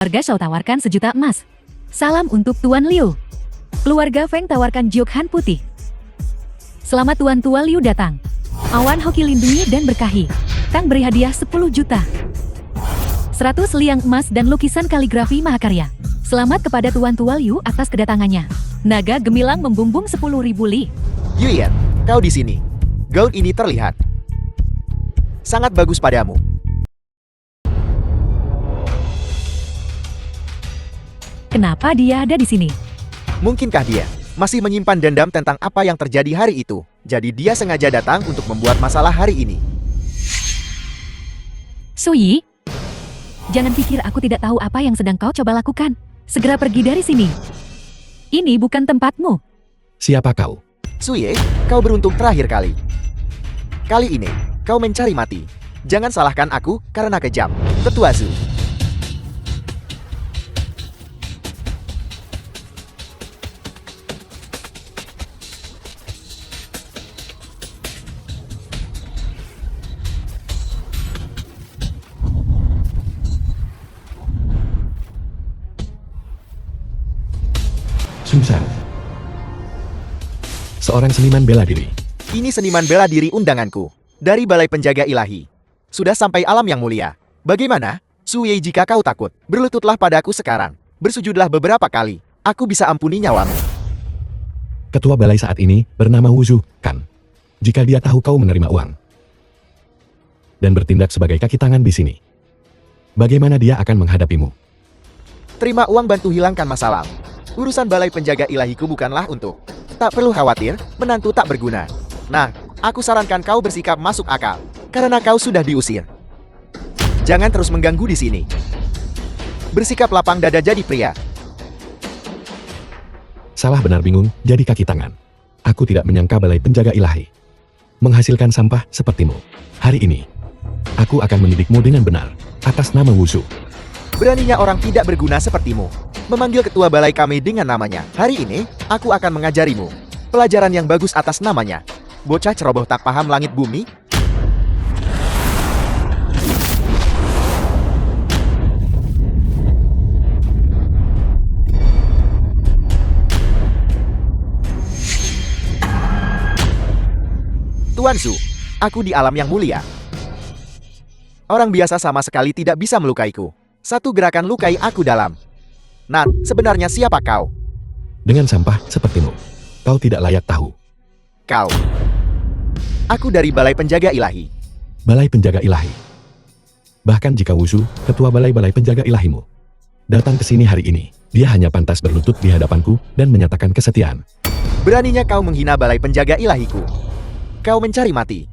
Keluarga Shao tawarkan 1 juta emas. Salam untuk Tuan Liu. Keluarga Feng tawarkan Jiokhan putih. Selamat Tuan Tua Liu datang. Awan hoki lindungi dan berkahi. Tang beri hadiah 10 juta. 100 liang emas dan lukisan kaligrafi mahakarya. Selamat kepada Tuan Tua Liu atas kedatangannya. Naga gemilang membumbung 10.000 li. Yuyan, kau di sini. Gaun ini terlihat sangat bagus padamu. Kenapa dia ada di sini? Mungkinkah dia masih menyimpan dendam tentang apa yang terjadi hari itu? Jadi dia sengaja datang untuk membuat masalah hari ini. Suyi, jangan pikir aku tidak tahu apa yang sedang kau coba lakukan. Segera pergi dari sini. Ini bukan tempatmu. Siapa kau? Suye, kau beruntung terakhir kali. Kali ini, kau mencari mati. Jangan salahkan aku karena kejam. Tetua Zhu. Susan. Seorang seniman bela diri. Ini seniman bela diri undanganku. Dari Balai Penjaga Ilahi. Sudah sampai alam yang mulia. Bagaimana? Suye, jika kau takut, berlututlah padaku sekarang. Bersujudlah beberapa kali. Aku bisa ampuni nyawamu. Ketua balai saat ini bernama Wuzu, kan? Jika dia tahu kau menerima uang dan bertindak sebagai kaki tangan di sini, bagaimana dia akan menghadapimu? Terima uang bantu hilangkan masalah. Urusan Balai Penjaga Ilahiku bukanlah untuk. Tak perlu khawatir, menantu tak berguna. Nah, aku sarankan kau bersikap masuk akal. Karena kau sudah diusir. Jangan terus mengganggu di sini. Bersikap lapang dada jadi pria. Salah benar bingung, jadi kaki tangan. Aku tidak menyangka Balai Penjaga Ilahi menghasilkan sampah sepertimu. Hari ini, aku akan mendidikmu dengan benar, atas nama Wuzu. Beraninya orang tidak berguna sepertimu memanggil ketua balai kami dengan namanya. Hari ini, aku akan mengajarimu pelajaran yang bagus atas namanya. Bocah ceroboh tak paham langit bumi. Tuan Zhu, aku di alam yang mulia. Orang biasa sama sekali tidak bisa melukaiku. Satu gerakan lukai aku dalam. Nah, sebenarnya siapa kau? Dengan sampah sepertimu, kau tidak layak tahu. Kau. Aku dari Balai Penjaga Ilahi. Balai Penjaga Ilahi. Bahkan jika Wuzu, ketua balai-balai penjaga ilahimu, datang ke sini hari ini, dia hanya pantas berlutut di hadapanku dan menyatakan kesetiaan. Beraninya kau menghina Balai Penjaga Ilahiku. Kau mencari mati.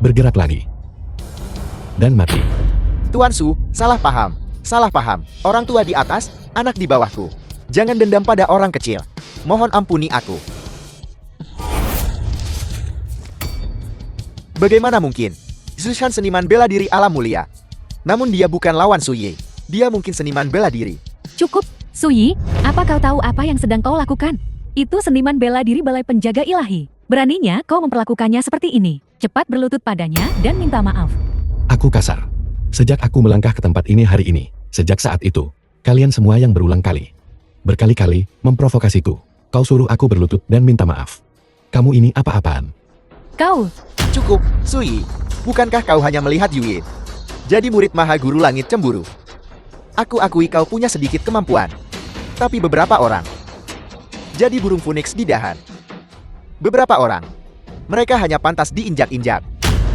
Bergerak lagi. Dan mati. Tuan Zhu, salah paham. Salah paham. Orang tua di atas, anak di bawahku. Jangan dendam pada orang kecil. Mohon ampuni aku. Bagaimana mungkin? Zushan seniman bela diri alam mulia. Namun dia bukan lawan Suye. Dia mungkin seniman bela diri. Cukup, Suyi. Apa kau tahu apa yang sedang kau lakukan? Itu seniman bela diri Balai Penjaga Ilahi. Beraninya kau memperlakukannya seperti ini. Cepat berlutut padanya dan minta maaf. Aku kasar. Sejak aku melangkah ke tempat ini hari ini, sejak saat itu, kalian semua yang berulang kali, berkali-kali, memprovokasiku. Kau suruh aku berlutut dan minta maaf. Kamu ini apa-apaan? Kau. Cukup, Suyi. Bukankah kau hanya melihat Yue? Jadi murid Maha Guru Langit cemburu. Aku akui kau punya sedikit kemampuan. Tapi beberapa orang jadi burung phoenix di dahan. Beberapa orang, mereka hanya pantas diinjak-injak.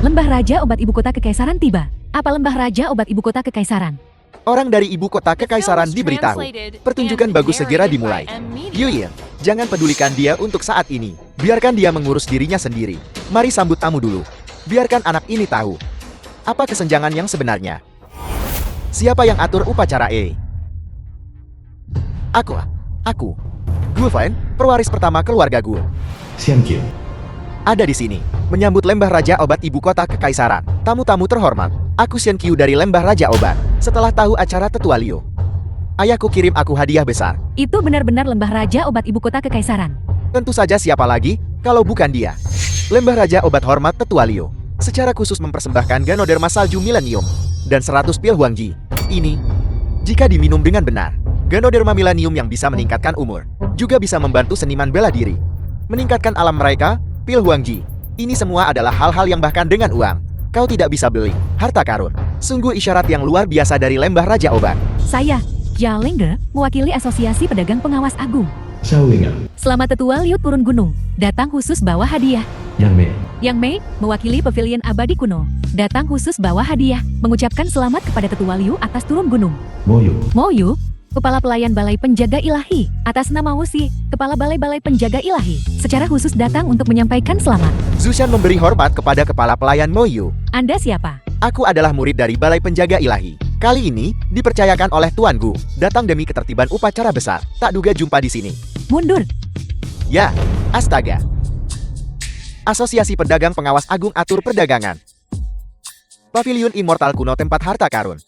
Lembah Raja Obat Ibu Kota Kekaisaran tiba. Apa Lembah Raja Obat Ibu Kota Kekaisaran? Orang dari ibu kota kekaisaran diberitahu. Pertunjukan bagus segera dimulai. Yuye, jangan pedulikan dia untuk saat ini. Biarkan dia mengurus dirinya sendiri. Mari sambut tamu dulu. Biarkan anak ini tahu apa kesenjangan yang sebenarnya. Siapa yang atur upacara Aku. Gu Fan, perwaris pertama keluarga Gu. Xian Qiu. Ada di sini, menyambut Lembah Raja Obat Ibu Kota Kekaisaran. Tamu-tamu terhormat, aku Xian Qiu dari Lembah Raja Obat. Setelah tahu acara Tetua Liu, ayahku kirim aku hadiah besar. Itu benar-benar Lembah Raja Obat Ibu Kota Kekaisaran. Tentu saja siapa lagi, kalau bukan dia. Lembah Raja Obat Hormat Tetua Liu. secara khusus mempersembahkan Ganoderma Salju Millennium dan 100 pil Huangji. Ini, jika diminum dengan benar, Ganoderma Millennium yang bisa meningkatkan umur, juga bisa membantu seniman bela diri, meningkatkan alam mereka, pil Huangji. Ini semua adalah hal-hal yang bahkan dengan uang, kau tidak bisa beli. Harta karun, sungguh isyarat yang luar biasa dari lembah Raja Obat. Saya, Jia Lengge, mewakili Asosiasi Pedagang Pengawas Agung. Selamat Tetua Liu turun gunung, datang khusus bawa hadiah. Yang Mei, mewakili Pavilion Abadi Kuno, datang khusus bawa hadiah, mengucapkan selamat kepada Tetua Liu atas turun gunung. Moyu, Kepala Pelayan Balai Penjaga Ilahi, atas nama Wuxi, Kepala Balai-Balai Penjaga Ilahi, secara khusus datang untuk menyampaikan selamat. Zushan memberi hormat kepada Kepala Pelayan Moyu. Anda siapa? Aku adalah murid dari Balai Penjaga Ilahi. Kali ini, dipercayakan oleh Tuan Gu, datang demi ketertiban upacara besar. Tak duga jumpa di sini. Mundur. Ya, astaga. Asosiasi Pedagang Pengawas Agung atur perdagangan. Pavilion Immortal kuno tempat harta karun.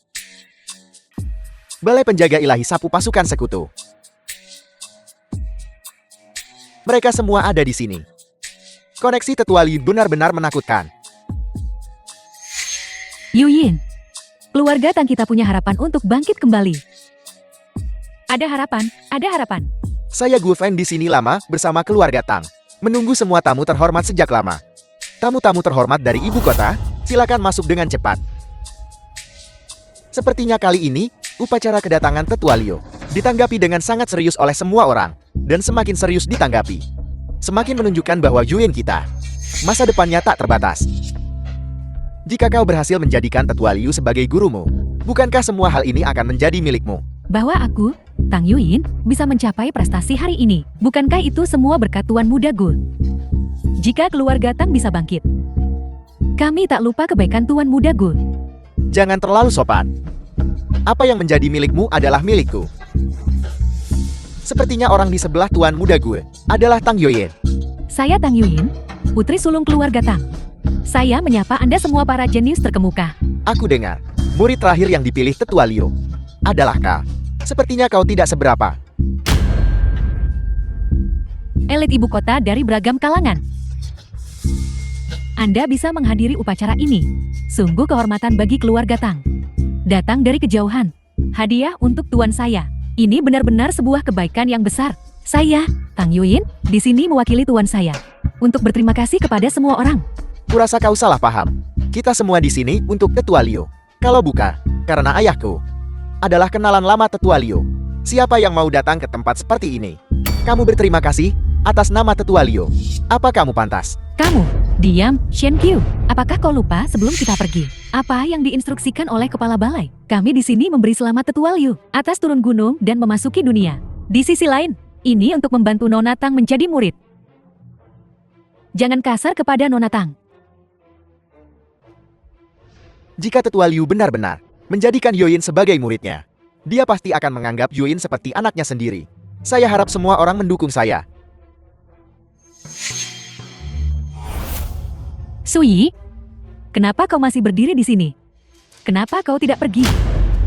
Balai Penjaga Ilahi sapu pasukan sekutu. Mereka semua ada di sini. Koneksi Tetua Li benar-benar menakutkan. Yuyin, keluarga Tang kita punya harapan untuk bangkit kembali. Ada harapan, ada harapan. Saya Gu Feng di sini lama bersama keluarga Tang. Menunggu semua tamu terhormat sejak lama. Tamu-tamu terhormat dari ibu kota, silakan masuk dengan cepat. Sepertinya kali ini, upacara kedatangan Tetua Liu ditanggapi dengan sangat serius oleh semua orang, dan semakin serius ditanggapi, semakin menunjukkan bahwa Yuyin kita, masa depannya tak terbatas. Jika kau berhasil menjadikan Tetua Liu sebagai gurumu, bukankah semua hal ini akan menjadi milikmu? Bahwa aku, Tang Yuyin, bisa mencapai prestasi hari ini. Bukankah itu semua berkat Tuan Muda Gu? Jika keluarga Tang bisa bangkit, kami tak lupa kebaikan Tuan Muda Gu. Jangan terlalu sopan. Apa yang menjadi milikmu adalah milikku. Sepertinya orang di sebelah Tuan Muda Gu adalah Tang Yuyin. Saya Tang Yuyin, putri sulung keluarga Tang. Saya menyapa Anda semua para jenius terkemuka. Aku dengar, murid terakhir yang dipilih Tetua Liu adalah kau. Sepertinya kau tidak seberapa. Elit ibu kota dari beragam kalangan. Anda bisa menghadiri upacara ini. Sungguh kehormatan bagi keluarga Tang. Datang dari kejauhan. Hadiah untuk tuan saya. Ini benar-benar sebuah kebaikan yang besar. Saya, Tang Yuyin, di sini mewakili tuan saya. Untuk berterima kasih kepada semua orang. Kurasa kau salah paham. Kita semua di sini untuk Tetua Liu. Kalau bukan, karena ayahku adalah kenalan lama Tetua Liu. Siapa yang mau datang ke tempat seperti ini? Kamu berterima kasih atas nama Tetua Liu. Apa kamu pantas? Kamu, diam, Shen Qiu. Apakah kau lupa sebelum kita pergi? Apa yang diinstruksikan oleh kepala balai? Kami di sini memberi selamat Tetua Liu atas turun gunung dan memasuki dunia. Di sisi lain, ini untuk membantu Nona Tang menjadi murid. Jangan kasar kepada Nona Tang. Jika Tetua Liu benar-benar menjadikan Yuyin sebagai muridnya, dia pasti akan menganggap Yuyin seperti anaknya sendiri. Saya harap semua orang mendukung saya. Suyi, kenapa kau masih berdiri di sini? Kenapa kau tidak pergi?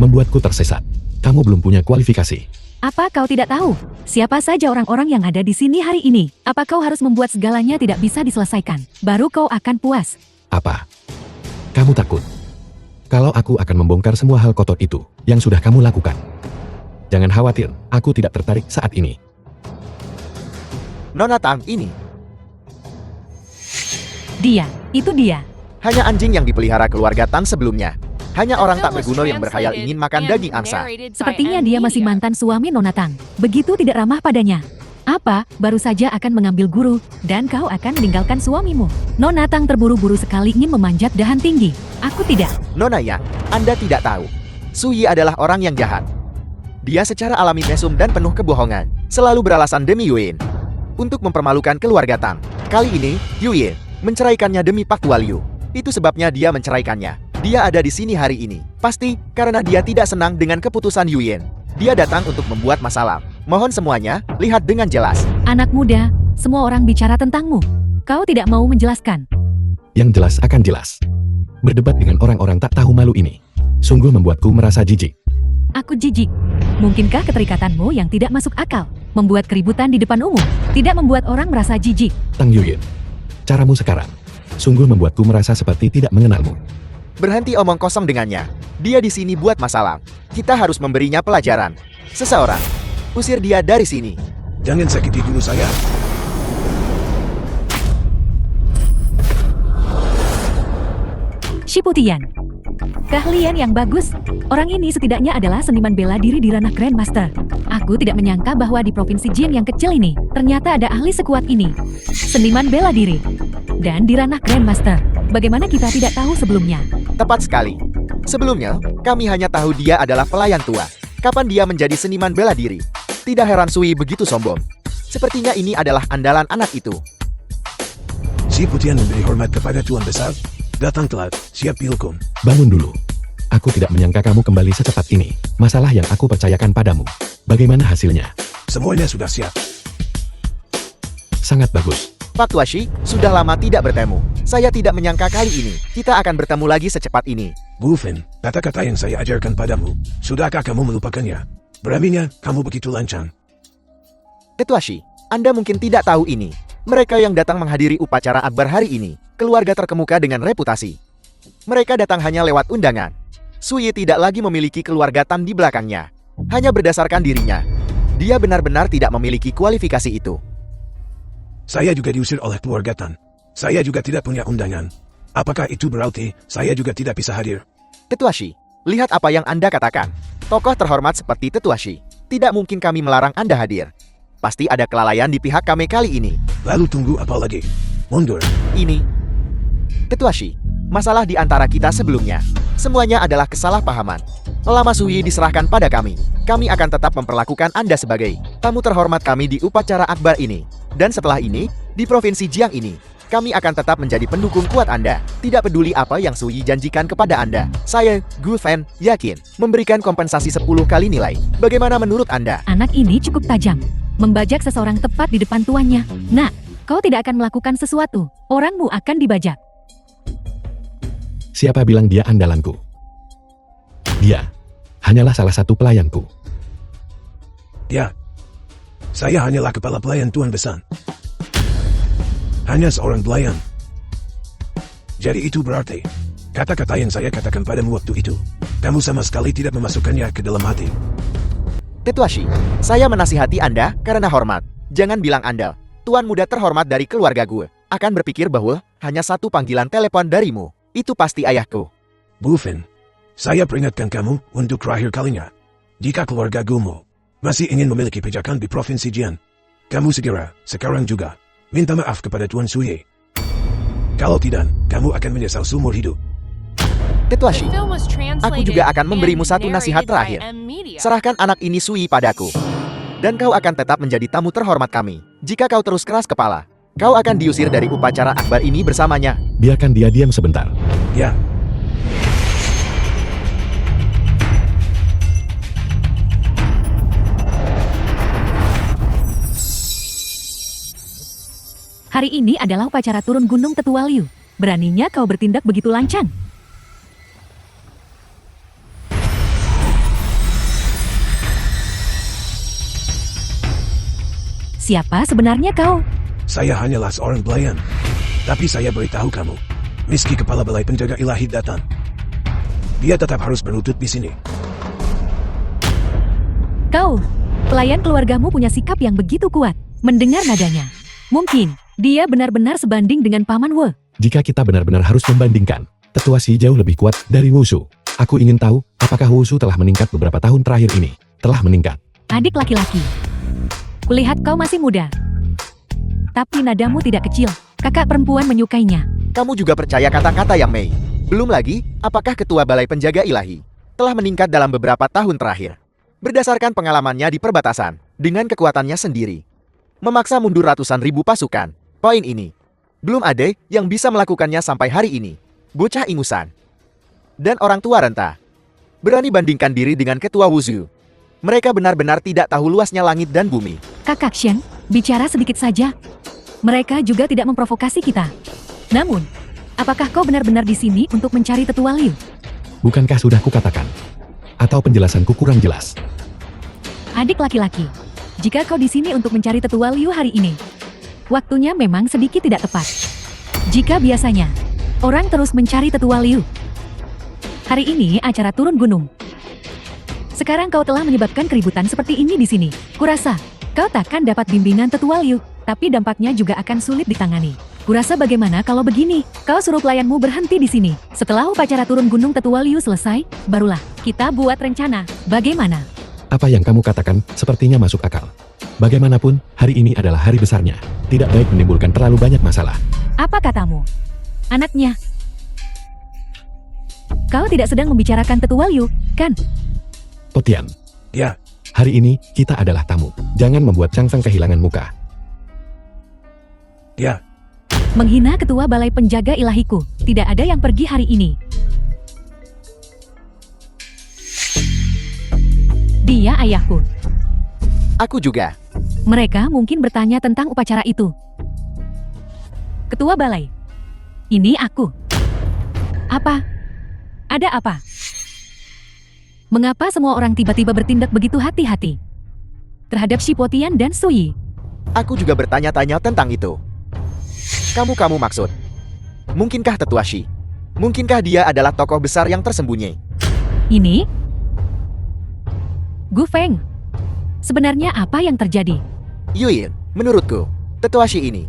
Membuatku tersesat. Kamu belum punya kualifikasi. Apa kau tidak tahu siapa saja orang-orang yang ada di sini hari ini? Apa kau harus membuat segalanya tidak bisa diselesaikan? Baru kau akan puas. Apa? Kamu takut? Kalau aku akan membongkar semua hal kotor itu yang sudah kamu lakukan. Jangan khawatir, aku tidak tertarik saat ini. Nona Tang ini Itu dia. hanya anjing yang dipelihara keluarga Tang sebelumnya. Hanya orang tak berguna yang berkhayal ingin makan daging angsa. Sepertinya dia masih mantan suami Nona Tang. Begitu tidak ramah padanya. Apa, baru saja akan mengambil guru, dan kau akan meninggalkan suamimu. Nona Tang terburu-buru sekali ingin memanjat dahan tinggi. Aku tidak. Nona Yang, Anda tidak tahu. Suyi adalah orang yang jahat. Dia secara alami mesum dan penuh kebohongan, selalu beralasan demi Yuyin untuk mempermalukan keluarga Tang. Kali ini, Yuyin menceraikannya demi Pak Tua Liu. Itu sebabnya dia menceraikannya. Dia ada di sini hari ini. Pasti karena dia tidak senang dengan keputusan Yuyin. Dia datang untuk membuat masalah. Mohon semuanya, lihat dengan jelas. Anak muda, semua orang bicara tentangmu. Kau tidak mau menjelaskan. Yang jelas akan jelas. Berdebat dengan orang-orang tak tahu malu ini sungguh membuatku merasa jijik. Aku jijik. Mungkinkah keterikatanmu yang tidak masuk akal membuat keributan di depan umum tidak membuat orang merasa jijik? Tang Yuyin, caramu sekarang Sungguh membuatku merasa seperti tidak mengenalmu. Berhenti omong kosong dengannya. Dia di sini buat masalah. Kita harus memberinya pelajaran. Seseorang. Usir dia dari sini. Jangan sakiti guru saya. Shiputian. Keahlian yang bagus. Orang ini setidaknya adalah seniman bela diri di ranah Grandmaster. Aku tidak menyangka bahwa di Provinsi Jin yang kecil ini, ternyata ada ahli sekuat ini. Seniman bela diri. Dan di ranah Grandmaster. Bagaimana kita tidak tahu sebelumnya? Tepat sekali. Sebelumnya, kami hanya tahu dia adalah pelayan tua. Kapan dia menjadi seniman bela diri? Tidak heran Sui begitu sombong. Sepertinya ini adalah andalan anak itu. Si Putian memberi hormat kepada Tuan Besar. Datang telat, siap dihukum. Bangun dulu. Aku tidak menyangka kamu kembali secepat ini. Masalah yang aku percayakan padamu. Bagaimana hasilnya? Semuanya sudah siap. Sangat bagus. Pak Tuashi, sudah lama tidak bertemu. Saya tidak menyangka kali ini, kita akan bertemu lagi secepat ini. Bu Fen, kata-kata yang saya ajarkan padamu, sudahkah kamu melupakannya? Beraninya, kamu begitu lancang. Tetuashi, Anda mungkin tidak tahu ini. Mereka yang datang menghadiri upacara akbar hari ini, keluarga terkemuka dengan reputasi. Mereka datang hanya lewat undangan. Sui tidak lagi memiliki keluarga Tan di belakangnya. Hanya berdasarkan dirinya. Dia benar-benar tidak memiliki kualifikasi itu. Saya juga diusir oleh keluarga Tan. Saya juga tidak punya undangan. Apakah itu berarti saya juga tidak bisa hadir? Tetuashi, lihat apa yang Anda katakan. Tokoh terhormat seperti Tetuashi, tidak mungkin kami melarang Anda hadir. Pasti ada kelalaian di pihak kami kali ini. Lalu tunggu apa lagi? Mundur. Ini, Tetuashi, masalah di antara kita sebelumnya. Semuanya adalah kesalahpahaman. Lama Sui diserahkan pada kami. Kami akan tetap memperlakukan Anda sebagai tamu terhormat kami di upacara akbar ini. Dan setelah ini, di Provinsi Jiang ini, kami akan tetap menjadi pendukung kuat Anda. Tidak peduli apa yang Sui janjikan kepada Anda. Saya, Gu Fen, yakin memberikan kompensasi 10 kali nilai. Bagaimana menurut Anda? Anak ini cukup tajam. Membajak seseorang tepat di depan tuannya. Nak, kau tidak akan melakukan sesuatu. Orangmu akan dibajak. Siapa bilang dia andalanku? Dia hanyalah salah satu pelayanku. Ya. Saya hanyalah kepala pelayan Tuan Besar. Hanya seorang pelayan. Jadi itu berarti, kata-kata yang saya katakan padamu waktu itu, kamu sama sekali tidak memasukkannya ke dalam hati. Tetuashi, saya menasihati Anda karena hormat. Jangan bilang Anda, tuan muda terhormat dari keluarga gue, akan berpikir bahwa hanya satu panggilan telepon darimu. Itu pasti ayahku. Bu Fen, saya peringatkan kamu untuk terakhir kalinya. Jika keluarga Gumu masih ingin memiliki pijakan di Provinsi Jian, kamu segera, sekarang juga, minta maaf kepada Tuan Sui. Kalau tidak, kamu akan menyesal seumur hidup. Tetuashi, aku juga akan memberimu satu nasihat terakhir. Serahkan anak ini Sui padaku. Dan kau akan tetap menjadi tamu terhormat kami. Jika kau terus keras kepala, kau akan diusir dari upacara akbar ini bersamanya. Biarkan dia diam sebentar. Ya. Hari ini adalah upacara turun gunung Tetua Liu. Beraninya kau bertindak begitu lancang. Siapa sebenarnya kau? Saya hanyalah seorang pelayan. Tapi saya beritahu kamu, meski kepala balai penjaga ilahi datang, dia tetap harus berlutut di sini. Kau, pelayan keluargamu punya sikap yang begitu kuat. Mendengar nadanya, mungkin dia benar-benar sebanding dengan Paman Wu. Jika kita benar-benar harus membandingkan, Tetua Si jauh lebih kuat dari Wushu. Aku ingin tahu, apakah Wushu telah meningkat beberapa tahun terakhir ini? Telah meningkat. Adik laki-laki, kulihat kau masih muda. Tapi nadamu tidak kecil. Kakak perempuan menyukainya. Kamu juga percaya kata-kata yang Mei. Belum lagi, apakah ketua balai penjaga ilahi telah meningkat dalam beberapa tahun terakhir. Berdasarkan pengalamannya di perbatasan, dengan kekuatannya sendiri. Memaksa mundur ratusan ribu pasukan. Poin ini, belum ada yang bisa melakukannya sampai hari ini. Bocah ingusan. Dan orang tua renta. Berani bandingkan diri dengan ketua Wushu. Mereka benar-benar tidak tahu luasnya langit dan bumi. Kakak Shen, bicara sedikit saja. Mereka juga tidak memprovokasi kita. Namun, apakah kau benar-benar di sini untuk mencari Tetua Liu? Bukankah sudah kukatakan? Atau penjelasanku kurang jelas? Adik laki-laki, jika kau di sini untuk mencari Tetua Liu hari ini, waktunya memang sedikit tidak tepat. Jika biasanya, orang terus mencari tetua Liu. Hari ini acara turun gunung. Sekarang kau telah menyebabkan keributan seperti ini di sini. Kurasa, kau takkan dapat bimbingan tetua Liu, tapi dampaknya juga akan sulit ditangani. Kurasa bagaimana kalau begini, kau suruh pelayanmu berhenti di sini. Setelah upacara turun gunung tetua Liu selesai, barulah kita buat rencana. Bagaimana? Apa yang kamu katakan sepertinya masuk akal. Bagaimanapun, hari ini adalah hari besarnya. Tidak baik menimbulkan terlalu banyak masalah. Apa katamu? Anaknya. Kau tidak sedang membicarakan tetua Liu, kan? Potian, Ya, hari ini kita adalah tamu. Jangan membuat Chang Feng kehilangan muka. ya, Menghina ketua balai penjaga ilahiku. Tidak ada yang pergi hari ini. Dia ayahku. Aku juga. Mereka mungkin bertanya tentang upacara itu. Ketua balai. Ini aku. Apa? Ada apa? Mengapa semua orang tiba-tiba bertindak begitu hati-hati terhadap Shipotian dan Suyi? Aku juga bertanya-tanya tentang itu. Kamu maksud? Mungkinkah tetua Shi? Mungkinkah dia adalah tokoh besar yang tersembunyi? Ini? Gu Feng. Sebenarnya apa yang terjadi? Yuyin, menurutku, tetua Shi ini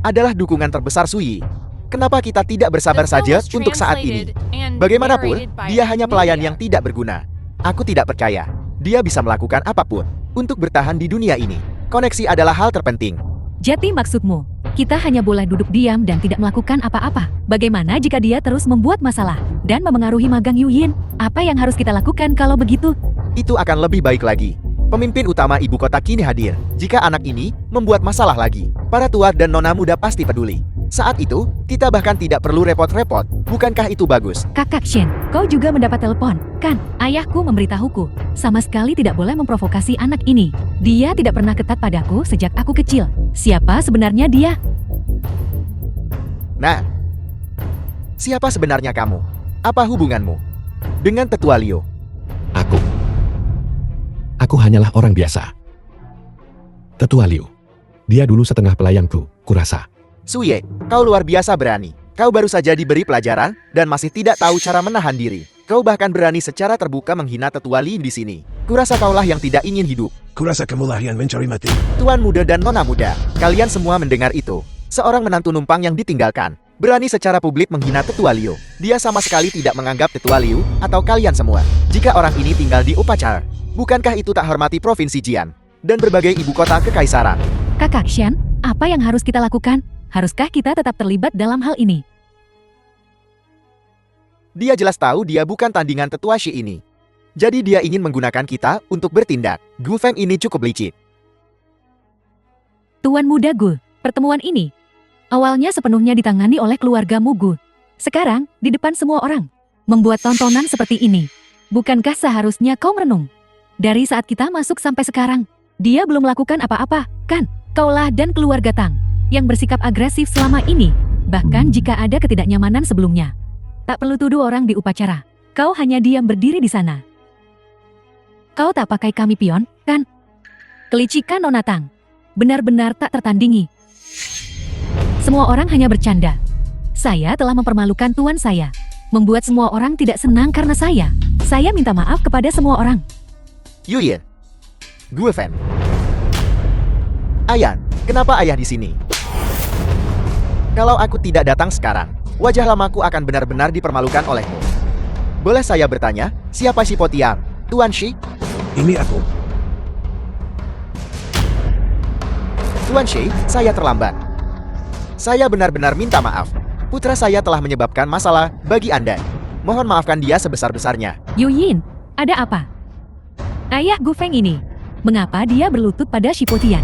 adalah dukungan terbesar Suyi. Kenapa kita tidak bersabar saja untuk saat ini? Bagaimanapun, dia hanya pelayan yang tidak berguna. Aku tidak percaya. Dia bisa melakukan apapun untuk bertahan di dunia ini. Koneksi adalah hal terpenting. Jadi maksudmu, kita hanya boleh duduk diam dan tidak melakukan apa-apa. Bagaimana jika dia terus membuat masalah dan memengaruhi magang Yuyin? Apa yang harus kita lakukan kalau begitu? Itu akan lebih baik lagi. Pemimpin utama ibu kota kini hadir. Jika anak ini membuat masalah lagi, para tua dan nona muda pasti peduli. Saat itu, kita bahkan tidak perlu repot-repot. Bukankah itu bagus? Kakak Shen, kau juga mendapat telepon, kan? Ayahku memberitahuku, sama sekali tidak boleh memprovokasi anak ini. Dia tidak pernah ketat padaku sejak aku kecil. Siapa sebenarnya dia? Nah, siapa sebenarnya kamu? Apa hubunganmu dengan tetua Liu? Aku hanyalah orang biasa. Tetua Liu. Dia dulu setengah pelayanku, kurasa. Suye, kau luar biasa berani. Kau baru saja diberi pelajaran dan masih tidak tahu cara menahan diri. Kau bahkan berani secara terbuka menghina tetua Li di sini. Kurasa kaulah yang tidak ingin hidup. kurasa kamulah yang mencari mati. Tuan muda dan nona muda, kalian semua mendengar itu. Seorang menantu numpang yang ditinggalkan berani secara publik menghina tetua Liu. Dia sama sekali tidak menganggap tetua Liu atau kalian semua. Jika orang ini tinggal di upacara, bukankah itu tak hormati provinsi Jian dan berbagai ibu kota kekaisaran? Kakak Shen, apa yang harus kita lakukan? Haruskah kita tetap terlibat dalam hal ini? Dia jelas tahu dia bukan tandingan tetua Shi ini. Jadi dia ingin menggunakan kita untuk bertindak. Gu Feng ini cukup licik. Tuan muda Gu, pertemuan ini awalnya sepenuhnya ditangani oleh keluargamu Gu. Sekarang, di depan semua orang, membuat tontonan seperti ini. Bukankah seharusnya kau merenung? Dari saat kita masuk sampai sekarang, dia belum melakukan apa-apa, kan? Kaulah dan keluarga Tang yang bersikap agresif selama ini, bahkan jika ada ketidaknyamanan sebelumnya. Tak perlu tuduh orang di upacara. Kau hanya diam berdiri di sana. Kau tak pakai kami pion, kan? Kelicikan Nona Tang benar-benar tak tertandingi. Semua orang hanya bercanda. Saya telah mempermalukan tuan saya, membuat semua orang tidak senang karena saya. Saya minta maaf kepada semua orang. Yuyin, Gu Feng, Ayan, kenapa ayah di sini? Kalau aku tidak datang sekarang, wajah lamaku akan benar-benar dipermalukan olehmu. Boleh saya bertanya, siapa si Potiang? Tuan Shi? Ini aku. Tuan Shi, saya terlambat. Saya benar-benar minta maaf. Putra saya telah menyebabkan masalah bagi Anda. Mohon maafkan dia sebesar-besarnya. Yuyin, ada apa? Ayah Gu Feng ini, mengapa dia berlutut pada Shipotian?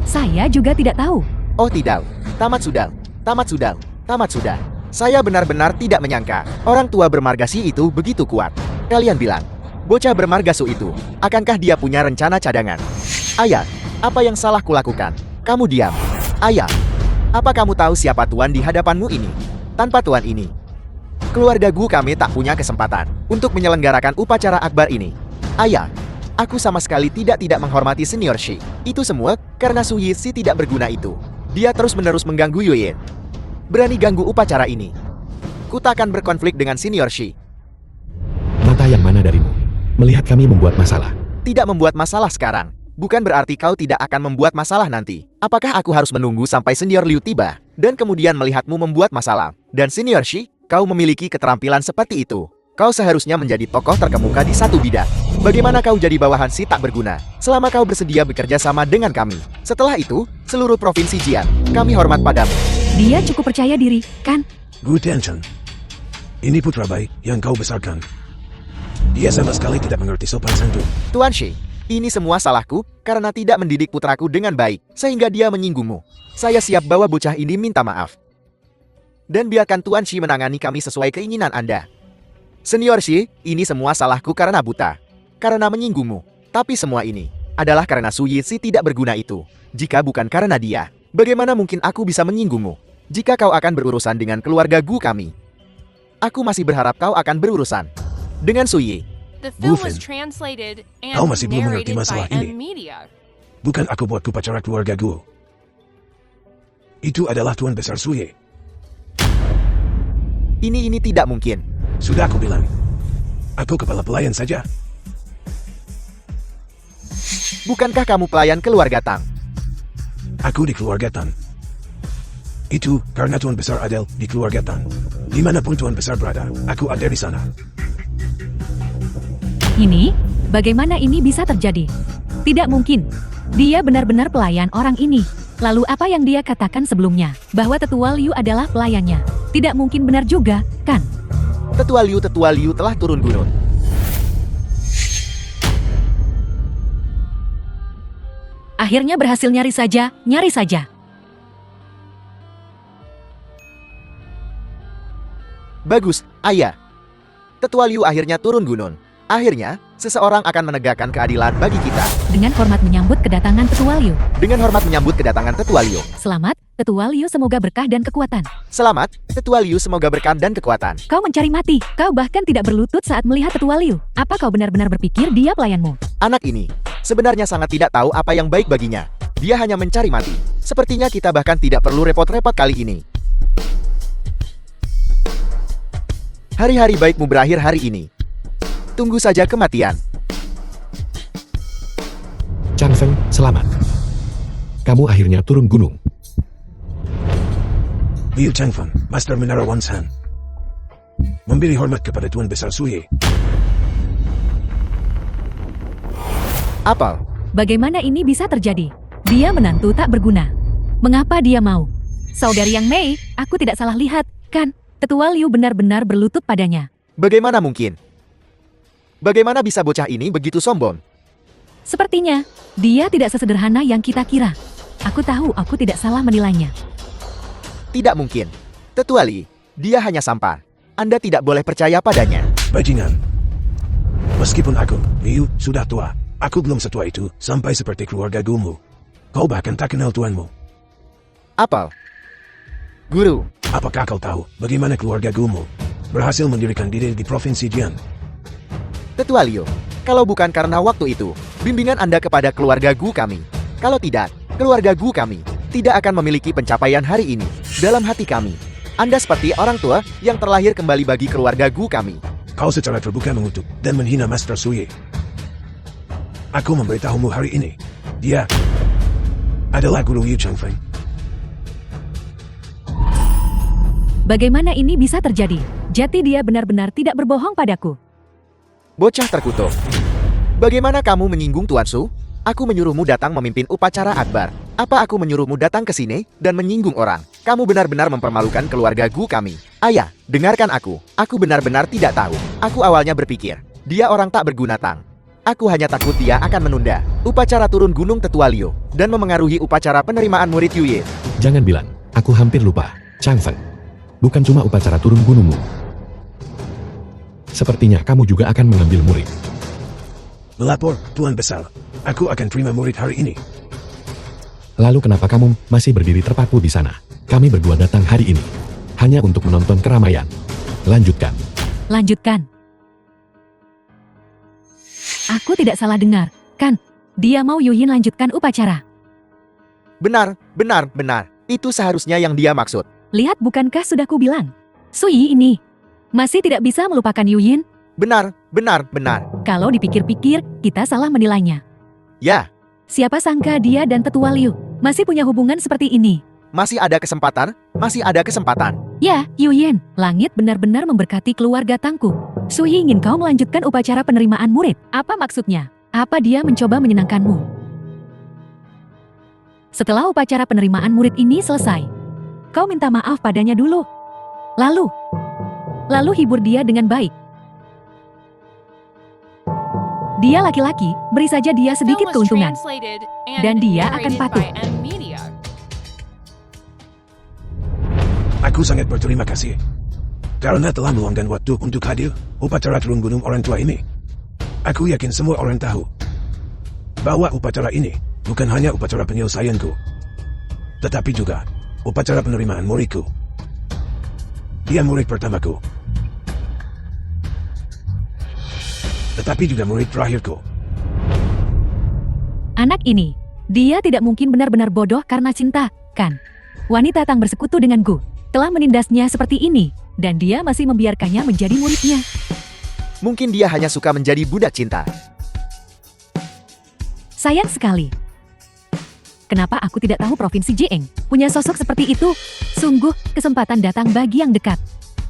Saya juga tidak tahu. Oh tidak, tamat sudah. Saya benar-benar tidak menyangka orang tua bermargasi itu begitu kuat. Kalian bilang, bocah bermargasu itu, akankah dia punya rencana cadangan? Ayah, apa yang salah kulakukan? Kamu diam. Ayah, apa kamu tahu siapa tuan di hadapanmu ini? Tanpa tuan ini, keluarga Gu kami tak punya kesempatan untuk menyelenggarakan upacara akbar ini. Ayah, aku sama sekali tidak menghormati senior Shi. Itu semua karena Su Yi si tidak berguna itu. Dia terus-menerus mengganggu Yuyin. berani ganggu upacara ini. Ku tak akan berkonflik dengan Senior Shi. Mata yang mana darimu? Melihat kami membuat masalah. Tidak membuat masalah sekarang, bukan berarti kau tidak akan membuat masalah nanti. Apakah aku harus menunggu sampai Senior Liu tiba, dan kemudian melihatmu membuat masalah? Dan Senior Shi, kau memiliki keterampilan seperti itu. Kau seharusnya menjadi tokoh terkemuka di satu bidang. Bagaimana kau jadi bawahan si tak berguna, selama kau bersedia bekerja sama dengan kami? Setelah itu, seluruh provinsi Jian, kami hormat padamu. Dia cukup percaya diri, kan? Gu Tianchen. Ini putra bayi yang kau besarkan. Dia sama sekali tidak mengerti sopan santun. Tuan Shi, ini semua salahku karena tidak mendidik putraku dengan baik, sehingga dia menyinggungmu. Saya siap bawa bocah ini minta maaf. Dan biarkan Tuan Shi menangani kami sesuai keinginan Anda. Senior Shi, ini semua salahku karena buta. Karena menyinggungmu. Tapi semua ini adalah karena Su Yixi tidak berguna itu. Jika bukan karena dia, bagaimana mungkin aku bisa menyinggungmu? Jika kau akan berurusan dengan keluarga Gu kami, aku masih berharap kau akan berurusan dengan Su Yi. The film Buffin, was translated and kau masih belum mengerti narrated masalah by ini. M-Media. Bukan aku buat upacara keluarga Gu. Itu adalah Tuan Besar Su Yi. Ini tidak mungkin. Sudah aku bilang. Aku kepala pelayan saja. Bukankah kamu pelayan keluarga Tang? Aku di keluarga Tan. Itu karena Tuan Besar Adel di keluarga Tan. Dimanapun Tuan Besar berada, aku ada di sana. Ini? Bagaimana ini bisa terjadi? Tidak mungkin. Dia benar-benar pelayan orang ini. Lalu apa yang dia katakan sebelumnya? Bahwa Tetua Liu adalah pelayannya. Tidak mungkin benar juga, kan? Tetua Liu telah turun gunung. Akhirnya berhasil nyari saja. Bagus, ayah. Tetua Liu akhirnya turun gunung. Akhirnya, seseorang akan menegakkan keadilan bagi kita. Dengan hormat menyambut kedatangan Tetua Liu. Dengan hormat menyambut kedatangan Tetua Liu. Selamat, Tetua Liu, semoga berkah dan kekuatan. Selamat, Tetua Liu, semoga berkah dan kekuatan. Kau mencari mati. Kau bahkan tidak berlutut saat melihat Tetua Liu. Apa kau benar-benar berpikir dia pelayanmu? Anak ini sebenarnya sangat tidak tahu apa yang baik baginya. Dia hanya mencari mati. Sepertinya kita bahkan tidak perlu repot-repot kali ini. Hari-hari baikmu berakhir hari ini. Tunggu saja kematian. Chang Feng, selamat. Kamu akhirnya turun gunung. Liu Changfeng, Master Menara Wansan. Memberi hormat kepada Tuan Besar Su Yi. Apel, Bagaimana ini bisa terjadi? Dia menantu tak berguna. Mengapa dia mau? Saudari Yang Mei, aku tidak salah lihat, kan? Tetua Liu benar-benar berlutut padanya. bagaimana mungkin? Bagaimana bisa bocah ini begitu sombong? Sepertinya, dia tidak sesederhana yang kita kira. Aku tahu aku tidak salah menilainya. Tidak mungkin. Tetua Li, dia hanya sampah. Anda tidak boleh percaya padanya. Bajingan. Meskipun aku, Liu, sudah tua, aku belum setua itu sampai seperti keluarga Gumu. Kau bahkan tak kenal tuanmu. Apel, Guru, Apakah kau tahu bagaimana keluarga Gumu berhasil mendirikan diri di Provinsi Jian? Tetua Liu, kalau bukan karena waktu itu, bimbingan Anda kepada keluarga Gu kami. Kalau tidak, keluarga Gu kami tidak akan memiliki pencapaian hari ini. Dalam hati kami, Anda seperti orang tua yang terlahir kembali bagi keluarga Gu kami. Kau secara terbuka mengutuk dan menghina Master Su Yi. Aku memberitahumu hari ini, dia adalah Guru Liu Changfeng. Bagaimana ini bisa terjadi? Jati dia benar-benar tidak berbohong padaku. Bocah terkutuk. Bagaimana kamu menyinggung Tuan Su? Aku menyuruhmu datang memimpin upacara akbar. Apa aku menyuruhmu datang ke sini dan menyinggung orang? Kamu benar-benar mempermalukan keluarga Gu kami. Ayah, dengarkan aku. Aku benar-benar tidak tahu. Aku awalnya berpikir, dia orang tak berguna Tang. Aku hanya takut dia akan menunda upacara turun gunung Tetua Liu dan memengaruhi upacara penerimaan murid Yuye. Jangan bilang, aku hampir lupa. Chang Feng. Bukan cuma upacara turun gunungmu. Sepertinya kamu juga akan mengambil murid. Melapor, Tuan Besar. Aku akan terima murid hari ini. Lalu kenapa kamu masih berdiri terpaku di sana? Kami berdua datang hari ini. Hanya untuk menonton keramaian. Lanjutkan. Lanjutkan. Aku tidak salah dengar, kan? Dia mau Yuyin lanjutkan upacara. Benar. Itu seharusnya yang dia maksud. Lihat, bukankah sudah kubilang? Sui ini masih tidak bisa melupakan Yuyin. Benar, benar, benar. Kalau dipikir-pikir, kita salah menilainya. Ya, Siapa sangka dia dan Tetua Liu masih punya hubungan seperti ini. masih ada kesempatan, masih ada kesempatan. Ya, Yuyin, langit benar-benar memberkati keluarga Tangku. Sui ingin kau melanjutkan upacara penerimaan murid. Apa maksudnya? Apa dia mencoba menyenangkanmu? Setelah upacara penerimaan murid ini selesai, kau minta maaf padanya dulu. Lalu hibur dia dengan baik. Dia laki-laki, beri saja dia sedikit keuntungan. Dan dia akan patuh. Aku sangat berterima kasih. Karena telah meluangkan waktu untuk hadir upacara turun gunung orang tua ini. Aku yakin semua orang tahu bahwa upacara ini bukan hanya upacara penyelesaianku, tetapi juga upacara penerimaan muridku. Dia murid pertamaku, tetapi juga murid terakhirku. Anak ini, dia tidak mungkin benar-benar bodoh karena cinta, kan? Wanita Tang bersekutu dengan Gu telah menindasnya seperti ini, dan dia masih membiarkannya menjadi muridnya. Mungkin dia hanya suka menjadi budak cinta. Sayang sekali. Kenapa aku tidak tahu Provinsi Jieng punya sosok seperti itu? Sungguh, kesempatan datang bagi yang dekat.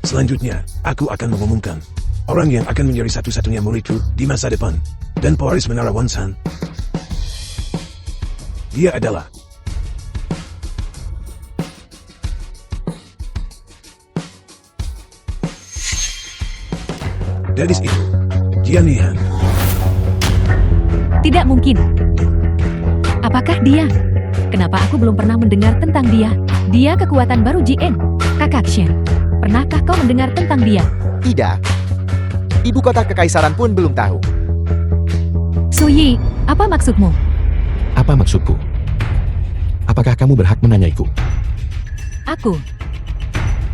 Selanjutnya, aku akan mengumumkan orang yang akan menjadi satu-satunya muridku di masa depan, dan pewaris Menara Wansan. Dia adalah gadis itu, Jian Lihan. Tidak mungkin. Apakah dia? Kenapa aku belum pernah mendengar tentang dia? Dia kekuatan baru Jieng. Kakak Shen, pernahkah kau mendengar tentang dia? Tidak. Ibu kota kekaisaran pun belum tahu. Suyi, apa maksudmu? Apa maksudku? Apakah kamu berhak menanyaiku? Aku.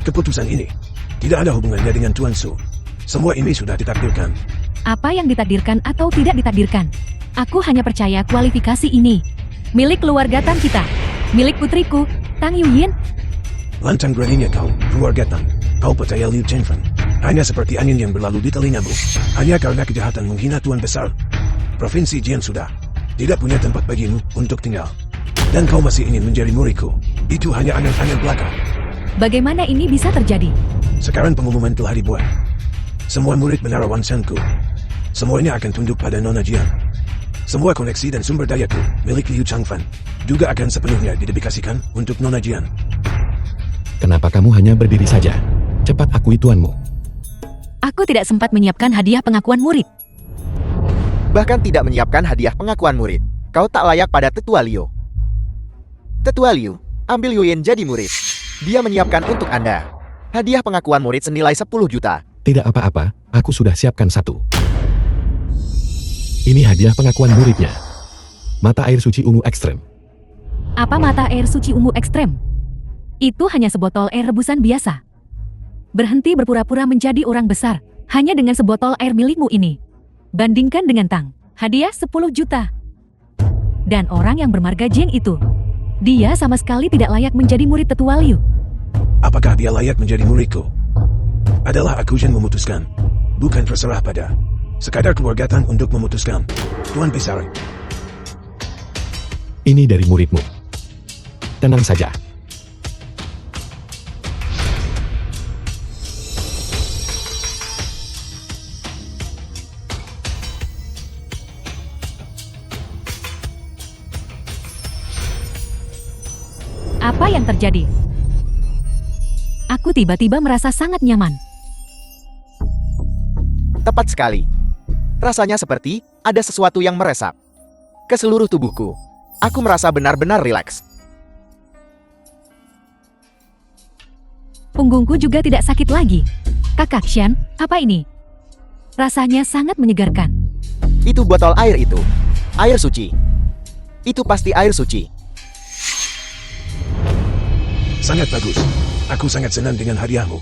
Keputusan ini tidak ada hubungannya dengan Tuan Su. Semua ini sudah ditakdirkan. Apa yang ditakdirkan atau tidak ditakdirkan? Aku hanya percaya kualifikasi ini milik keluarga Tang kita. Milik putriku, Tang Yuyin. Lantang beraninya kau, keluarga Tang. Kau percaya Liu Chenfen hanya seperti angin yang berlalu di telingamu. Hanya karena kejahatan menghina Tuan Besar. Provinsi Jian sudah tidak punya tempat bagimu untuk tinggal. Dan kau masih ingin menjadi muridku. Itu hanya angan-angan belaka. Bagaimana ini bisa terjadi? Sekarang pengumuman telah dibuat. Semua murid Menara Wansanku, semuanya akan tunduk pada Nona Jian. Semua koneksi dan sumber dayaku milik Liu Changfan juga akan sepenuhnya didedikasikan untuk Nona Jian. Kenapa kamu hanya berdiri saja? Cepat akui tuanmu. Aku tidak sempat menyiapkan hadiah pengakuan murid. Bahkan tidak menyiapkan hadiah pengakuan murid. Kau tak layak pada Tetua Liu. Tetua Liu, ambil Yuyin jadi murid. Dia menyiapkan untuk Anda hadiah pengakuan murid senilai 10 juta. Tidak apa-apa, aku sudah siapkan satu. Ini hadiah pengakuan muridnya. Mata air suci ungu ekstrem. Apa mata air suci ungu ekstrem? Itu hanya sebotol air rebusan biasa. Berhenti berpura-pura menjadi orang besar hanya dengan sebotol air milikmu ini. Bandingkan dengan Tang, hadiah 10 juta. Dan orang yang bermarga Jieng itu, dia sama sekali tidak layak menjadi murid Tetua Liu. Apakah dia layak menjadi muridku? Adalah aku yang memutuskan, bukan terserah pada sekadar keluarga Tang untuk memutuskan. Tuan Besar, Ini dari muridmu. Tenang saja. Apa yang terjadi? Aku tiba-tiba merasa sangat nyaman. Tepat sekali. Rasanya seperti ada sesuatu yang meresap ke seluruh tubuhku. Aku merasa benar-benar rileks. Punggungku juga tidak sakit lagi. Kakak Shen, apa ini? Rasanya sangat menyegarkan. Itu botol air itu. Air suci. Itu pasti air suci. sangat bagus. Aku sangat senang dengan hadiahmu.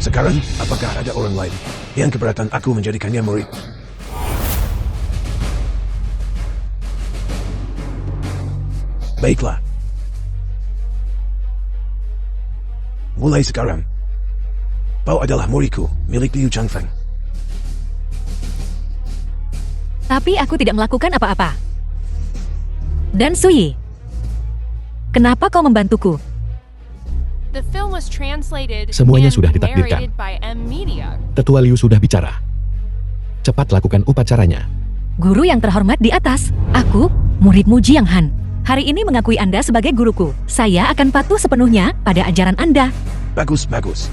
Sekarang, apakah ada orang lain yang keberatan aku menjadikannya murid? Baiklah. Mulai sekarang, kau adalah muridku, milik Liu Changfeng. Tapi aku tidak melakukan apa-apa. Dan Suyi, kenapa kau membantuku? The film was translated Semuanya and sudah ditakdirkan. narrated by M Media. Tetua Liu sudah bicara. Cepat lakukan upacaranya. Guru yang terhormat di atas, aku, muridmu Jiang Han. Hari ini mengakui Anda sebagai guruku. Saya akan patuh sepenuhnya pada ajaran Anda. Bagus, bagus.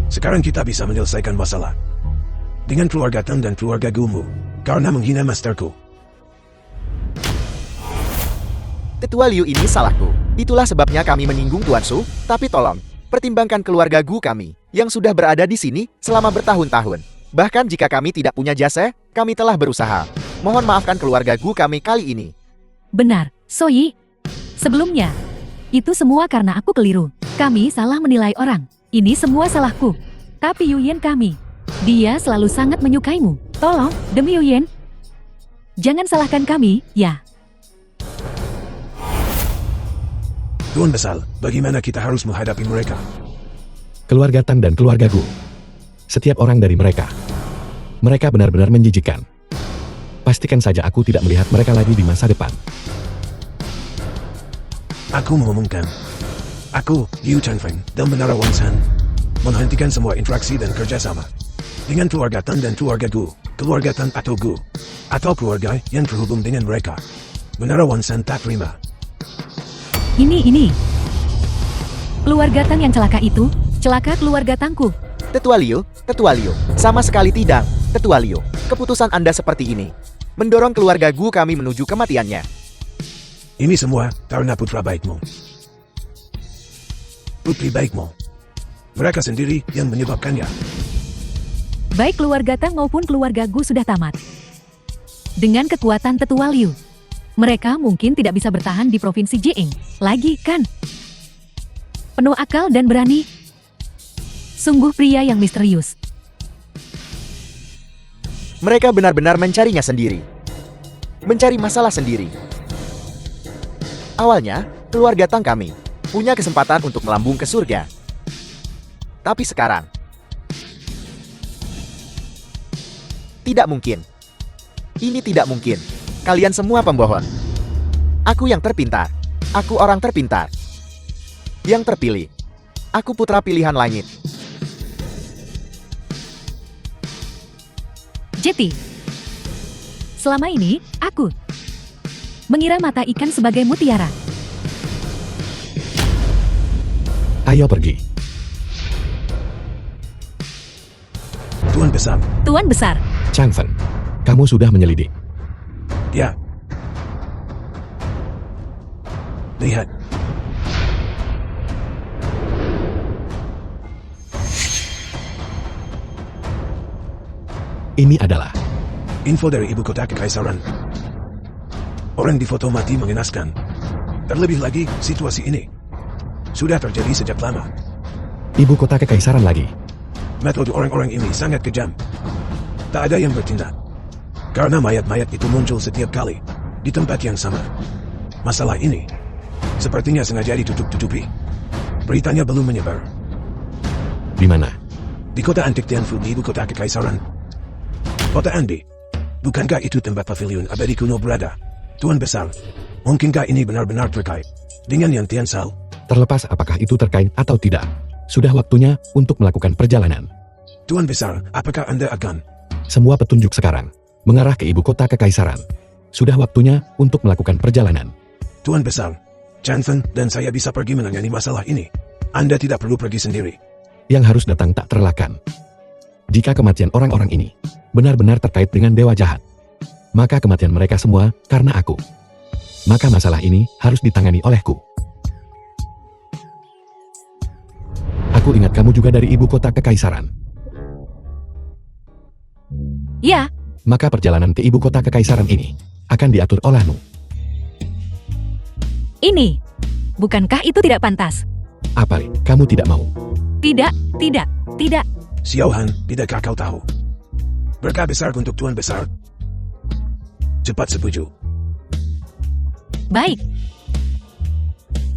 Sekarang kita bisa menyelesaikan masalah dengan keluarga Tang dan keluarga Gumu karena menghina masterku. Tetua Liu ini salahku. Itulah sebabnya kami menyinggung Tuan Su, tapi tolong, pertimbangkan keluarga Gu kami, yang sudah berada di sini selama bertahun-tahun. Bahkan jika kami tidak punya jasa, kami telah berusaha. Mohon maafkan keluarga Gu kami kali ini. Benar, Soyi. Sebelumnya, itu semua karena aku keliru. Kami salah menilai orang. Ini semua salahku. Tapi Yuyen kami, dia selalu sangat menyukaimu. Tolong, demi Yuyen, jangan salahkan kami, ya. Tuan Besar, bagaimana kita harus menghadapi mereka? Keluarga Tang dan keluarga Gu. Setiap orang dari mereka. Mereka benar-benar menjijikkan. Pastikan saja aku tidak melihat mereka lagi di masa depan. Aku mengumumkan, aku, Liu Changfeng, dan Menara Wansan, menghentikan semua interaksi dan kerjasama dengan keluarga Tan dan keluarga Gu, keluarga Tan atau Gu, atau keluarga yang terhubung dengan mereka. Menara Wansan tak terima. Ini. Keluarga Tang yang celaka itu, celaka keluarga Tangku. Tetua Liu, sama sekali tidak. Tetua Liu, keputusan Anda seperti ini. Mendorong keluarga Gu kami menuju kematiannya. Ini semua karena putra baikmu. Putri baikmu. Mereka sendiri yang menyebabkannya. Baik keluarga Tang maupun keluarga Gu sudah tamat. Dengan kekuatan Tetua Liu, mereka mungkin tidak bisa bertahan di Provinsi Jiang lagi, kan? Penuh akal dan berani. Sungguh pria yang misterius. Mereka benar-benar mencarinya sendiri. Mencari masalah sendiri. Awalnya, keluarga Tang kami punya kesempatan untuk melambung ke surga. Tapi sekarang, tidak mungkin. Ini tidak mungkin. Kalian semua pembohong. Aku yang terpintar. Aku orang terpintar. Yang terpilih. Aku putra pilihan langit. Jeti. Selama ini, aku mengira mata ikan sebagai mutiara. Ayo pergi. Tuan Besar, Tuan Besar, Changfeng, kamu sudah menyelidik. ya. Lihat. Ini adalah Info dari ibu kota kekaisaran. Orang di foto mati mengenaskan. Terlebih lagi, situasi ini sudah terjadi sejak lama. ibu kota kekaisaran lagi. Metode orang-orang ini sangat kejam. Tak ada yang bertindak. Karena mayat-mayat itu muncul setiap kali di tempat yang sama. Masalah ini sepertinya sengaja ditutup-tutupi. Beritanya belum menyebar. Di mana? Di kota antik Tianfu di ibu kota kekaisaran. Kota Andi. Bukankah itu tempat pavilion abadi kuno berada? Tuan Besar, mungkinkah ini benar-benar terkait dengan yang Tiansal? Terlepas apakah itu terkait atau tidak, sudah waktunya untuk melakukan perjalanan. Tuan Besar, apakah Anda akan? Semua petunjuk sekarang mengarah ke ibu kota kekaisaran. Sudah waktunya untuk melakukan perjalanan. Tuan Besar, Changfeng dan saya bisa pergi menangani masalah ini. Anda tidak perlu pergi sendiri. Yang harus datang tak terelakkan. Jika kematian orang-orang ini benar-benar terkait dengan dewa jahat, maka kematian mereka semua karena aku. Maka masalah ini harus ditangani olehku. Aku ingat kamu juga dari ibu kota kekaisaran. ya, Maka perjalanan ke ibu kota kekaisaran ini akan diatur olehmu. ini. Bukankah itu tidak pantas? Apa, kamu tidak mau? Tidak. Xiaohan, tidakkah kau tahu? Berkah besar untuk Tuan Besar. Cepat setuju. Baik,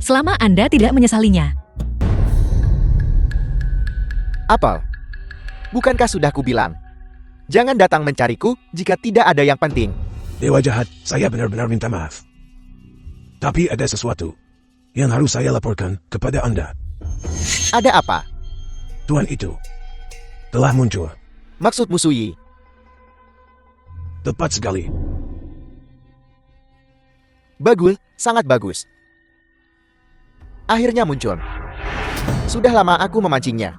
selama Anda tidak menyesalinya. Apel, bukankah sudah kubilang? Jangan datang mencariku jika tidak ada yang penting. Dewa jahat, saya benar-benar minta maaf. Tapi ada sesuatu yang harus saya laporkan kepada Anda. Ada apa? Tuan itu telah muncul. Maksudmu Suyi? Tepat sekali. Bagus, sangat bagus. Akhirnya muncul. Sudah lama aku memancingnya.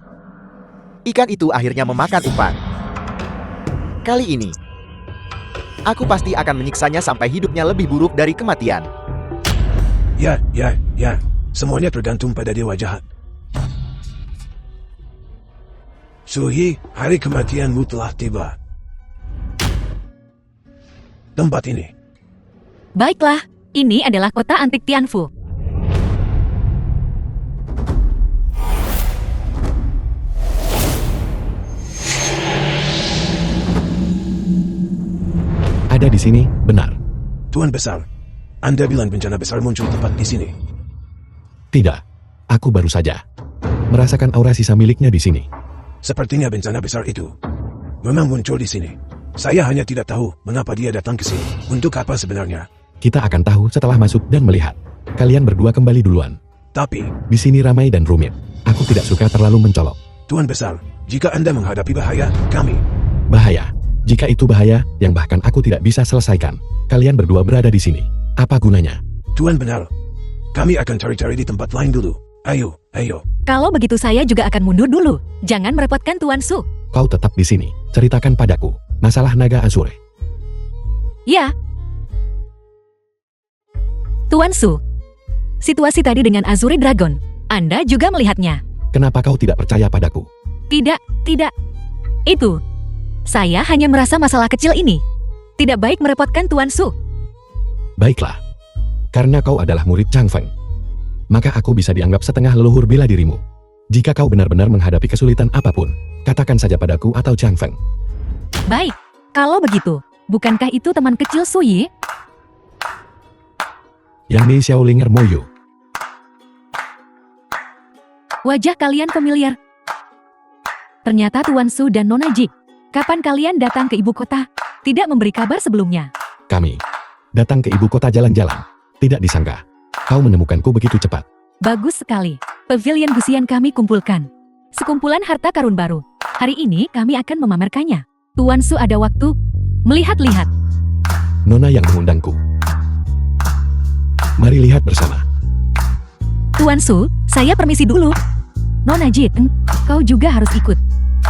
Ikan itu akhirnya memakan umpan. Kali ini, aku pasti akan menyiksanya sampai hidupnya lebih buruk dari kematian. Ya. Semuanya tergantung pada dewa jahat. Suyi, hari kematianmu telah tiba. Tempat ini. Baiklah, ini adalah kota antik Tianfu. Ada di sini, benar. Tuan besar, Anda bilang bencana besar muncul tepat di sini. Tidak, aku baru saja merasakan aura sisa miliknya di sini. Sepertinya bencana besar itu memang muncul di sini. Saya hanya tidak tahu mengapa dia datang ke sini. Untuk apa sebenarnya? Kita akan tahu setelah masuk dan melihat. Kalian berdua kembali duluan. Tapi, Di sini ramai dan rumit. Aku tidak suka terlalu mencolok. Tuan besar, jika Anda menghadapi bahaya, kami. Bahaya. Jika itu bahaya, yang bahkan aku tidak bisa selesaikan. Kalian berdua berada di sini. Apa gunanya? Tuan benar. Kami akan cari-cari di tempat lain dulu. Ayo. Kalau begitu saya juga akan mundur dulu. Jangan merepotkan Tuan Su. Kau tetap di sini. Ceritakan padaku. Masalah naga Azure. Ya. Tuan Su. Situasi tadi dengan Azure Dragon. Anda juga melihatnya. Kenapa kau tidak percaya padaku? Tidak. Itu. Saya hanya merasa masalah kecil ini tidak baik merepotkan Tuan Su. Baiklah. Karena kau adalah murid Chang Feng, maka aku bisa dianggap setengah leluhur bela dirimu. Jika kau benar-benar menghadapi kesulitan apapun, katakan saja padaku atau Chang Feng. Baik, kalau begitu, bukankah itu teman kecil Su Yi? Yang Mei Xiaolinger Moyo. Wajah kalian familiar. Ternyata Tuan Su dan Nona Jik. Kapan kalian datang ke ibu kota? Tidak memberi kabar sebelumnya. Kami datang ke ibu kota jalan-jalan. Tidak disangka, kau menemukanku begitu cepat. Bagus sekali. Pavilion Gusian kami kumpulkan. Sekumpulan harta karun baru. Hari ini kami akan memamerkannya. Tuan Su ada waktu melihat-lihat. Nona yang mengundangku. Mari lihat bersama. Tuan Su, saya permisi dulu. Nona Jit, kau juga harus ikut.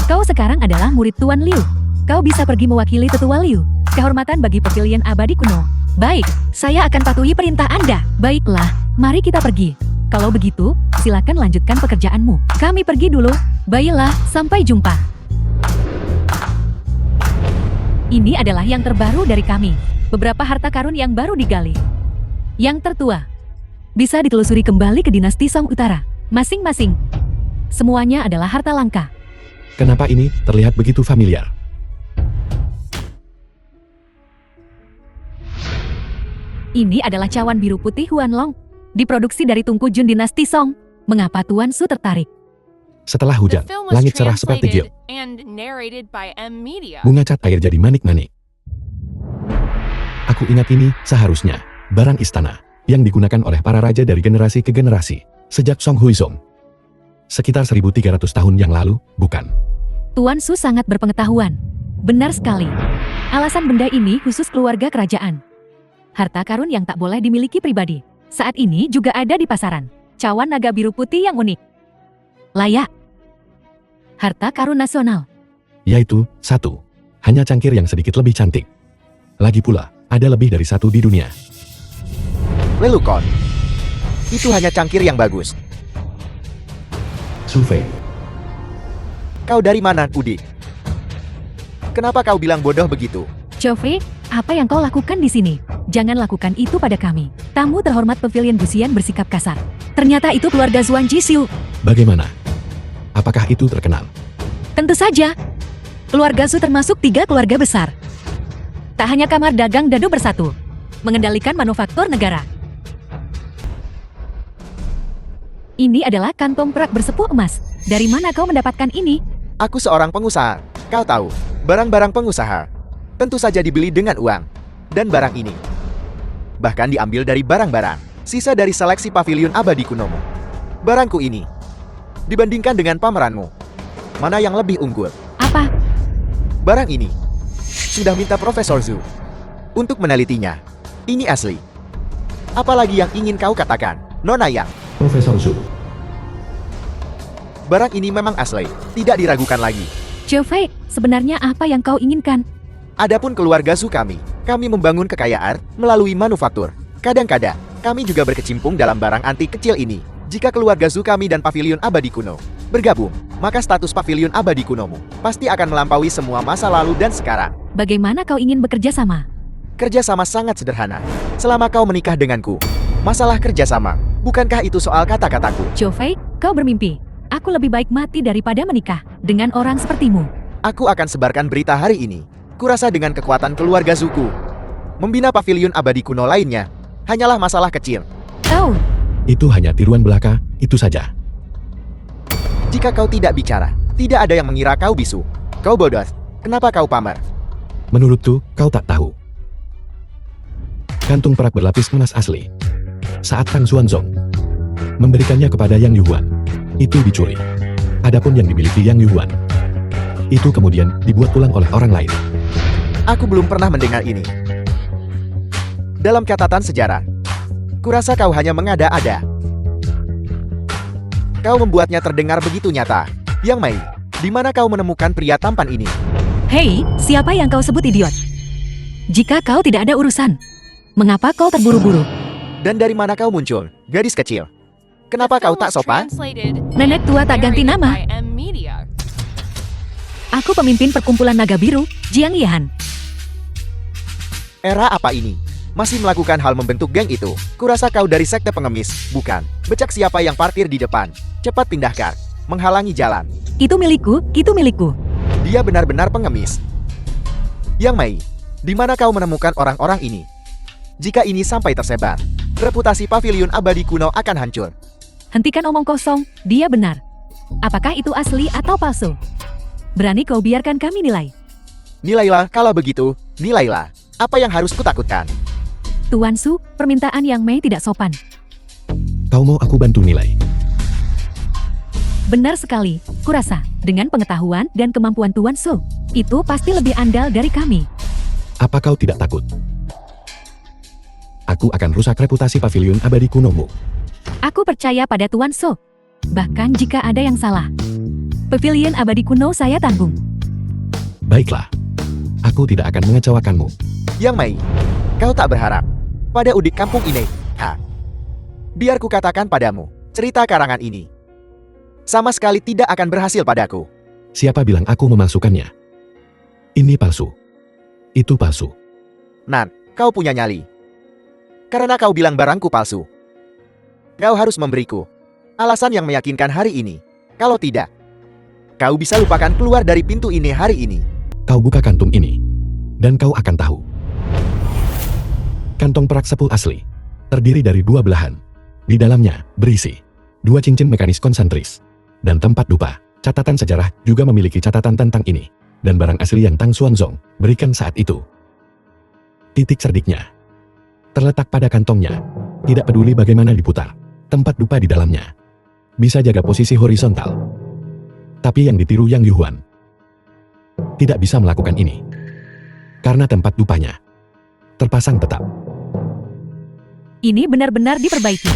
Kau sekarang adalah murid Tuan Liu. Kau bisa pergi mewakili tetua Liu. Kehormatan bagi pavilion abadi kuno. Baik, saya akan patuhi perintah Anda. Baiklah, mari kita pergi. Kalau begitu, silakan lanjutkan pekerjaanmu. Kami pergi dulu. Baiklah, sampai jumpa. Ini adalah yang terbaru dari kami. Beberapa harta karun yang baru digali. Yang tertua bisa ditelusuri kembali ke dinasti Song Utara. Masing-masing. Semuanya adalah harta langka. Kenapa ini terlihat begitu familiar? Ini adalah cawan biru putih Huanlong. Diproduksi dari Tungku Jun dinasti Song. Mengapa Tuan Su tertarik? Setelah The hujan, film was langit cerah seperti giok. translated and narrated by M Media. Bunga cat air jadi manik-manik. Aku ingat ini seharusnya barang istana yang digunakan oleh para raja dari generasi ke generasi sejak Song Huizong. Sekitar 1300 tahun yang lalu, bukan? Tuan Su sangat berpengetahuan. Benar sekali. Alasan benda ini khusus keluarga kerajaan. Harta karun yang tak boleh dimiliki pribadi. Saat ini juga ada di pasaran. Cawan naga biru putih yang unik. Layak. Harta karun nasional. Yaitu, 1. Hanya cangkir yang sedikit lebih cantik. Lagi pula, ada lebih dari satu di dunia. Lelukon. Itu hanya cangkir yang bagus. Sufei. Kau dari mana, Udi? Kenapa kau bilang bodoh begitu? Chofei, apa yang kau lakukan di sini? Jangan lakukan itu pada kami. Tamu terhormat Pavilion Gusian bersikap kasar. Ternyata itu keluarga Zuan Jisiu. Bagaimana? Apakah itu terkenal? Tentu saja. Keluarga Su termasuk 3 keluarga besar. Tak hanya kamar dagang dadu bersatu. Mengendalikan manufaktur negara. Ini adalah kantong perak bersepuk emas. Dari mana kau mendapatkan ini? Aku seorang pengusaha. Kau tahu, barang-barang pengusaha tentu saja dibeli dengan uang. Dan barang ini bahkan diambil dari barang-barang sisa dari seleksi pavilion abadi kunomu. Barangku ini dibandingkan dengan pameranmu, mana yang lebih unggul? Apa? Barang ini sudah minta Profesor Zhu untuk menelitinya. Ini asli. Apalagi yang ingin kau katakan, Nona Yang? Profesor Zhu. Barang ini memang asli, tidak diragukan lagi. Zhou Fei, sebenarnya apa yang kau inginkan? Adapun keluarga Zhu kami membangun kekayaan melalui manufaktur. Kadang-kadang, kami juga berkecimpung dalam barang antik kecil ini. Jika keluarga Zhu kami dan pavilion abadi kuno bergabung, maka status pavilion abadi kunomu pasti akan melampaui semua masa lalu dan sekarang. Bagaimana kau ingin bekerja sama? Kerjasama sangat sederhana. Selama kau menikah denganku, masalah kerjasama, bukankah itu soal kata-kataku? Zhou Fei, kau bermimpi. Aku lebih baik mati daripada menikah dengan orang sepertimu. Aku akan sebarkan berita hari ini. Kurasa dengan kekuatan keluarga Zuku, membina pavilion abadi kuno lainnya hanyalah masalah kecil. Kau, Itu hanya tiruan belaka, itu saja. Jika kau tidak bicara, tidak ada yang mengira kau bisu. Kau bodoh. Kenapa kau pamer? Menurutku, kau tak tahu. Kantung perak berlapis emas asli. Saat Tang Xuanzong memberikannya kepada Yang Yuhuan, itu dicuri. Adapun yang dimiliki Yang Yuhuan, itu kemudian dibuat ulang oleh orang lain. Aku belum pernah mendengar ini. Dalam catatan sejarah, kurasa kau hanya mengada-ada. Kau membuatnya terdengar begitu nyata. Yang Mei, di mana kau menemukan pria tampan ini? hei, siapa yang kau sebut idiot? Jika kau tidak ada urusan, mengapa kau terburu-buru? Dan dari mana kau muncul, gadis kecil? Kenapa kau tak sopan? Translated Nenek tua tak ganti narrated nama. by M Media. Aku pemimpin perkumpulan naga biru, Jiang Yihan. Era apa ini? Masih melakukan hal membentuk geng itu? Kurasa kau dari sekte pengemis, bukan? Becak siapa yang parkir di depan? Cepat pindahkan, menghalangi jalan. Itu milikku, itu milikku. Dia benar-benar pengemis. Yang Mei, di mana kau menemukan orang-orang ini? Jika ini sampai tersebar, reputasi pavilion abadi kuno akan hancur. Hentikan omong kosong, dia benar. Apakah itu asli atau palsu? Berani kau biarkan kami nilai. Nilailah, kalau begitu, nilailah. Apa yang harus kutakutkan? Tuan Su, permintaan Yang Mei tidak sopan. Kau mau aku bantu nilai? Benar sekali, kurasa, dengan pengetahuan dan kemampuan Tuan Su, itu pasti lebih andal dari kami. Apa kau tidak takut? Aku akan rusak reputasi pavilion abadi kunomu. Aku percaya pada Tuan Su. Bahkan jika ada yang salah, pavilion abadi kuno saya tanggung. Baiklah. Aku tidak akan mengecewakanmu. Yang Mei, kau tak berharap pada udik kampung ini. Biar ku katakan padamu, cerita karangan ini sama sekali tidak akan berhasil padaku. Siapa bilang aku memasukkannya? Ini palsu. Itu palsu. Nan, kau punya nyali. Karena kau bilang barangku palsu, kau harus memberiku alasan yang meyakinkan hari ini. Kalau tidak, kau bisa lupakan keluar dari pintu ini hari ini. Kau buka kantung ini, dan kau akan tahu. Kantong perak sepul asli, terdiri dari 2 belahan. Di dalamnya, berisi 2 cincin mekanis konsentris, dan tempat dupa. Catatan sejarah juga memiliki catatan tentang ini, dan barang asli yang Tang Xuanzong berikan saat itu. Titik serdiknya terletak pada kantongnya. Tidak peduli bagaimana diputar, tempat dupa di dalamnya bisa jaga posisi horizontal. Tapi yang ditiru Yang Yuhuan tidak bisa melakukan ini, karena tempat dupanya terpasang tetap. Ini benar-benar diperbaiki.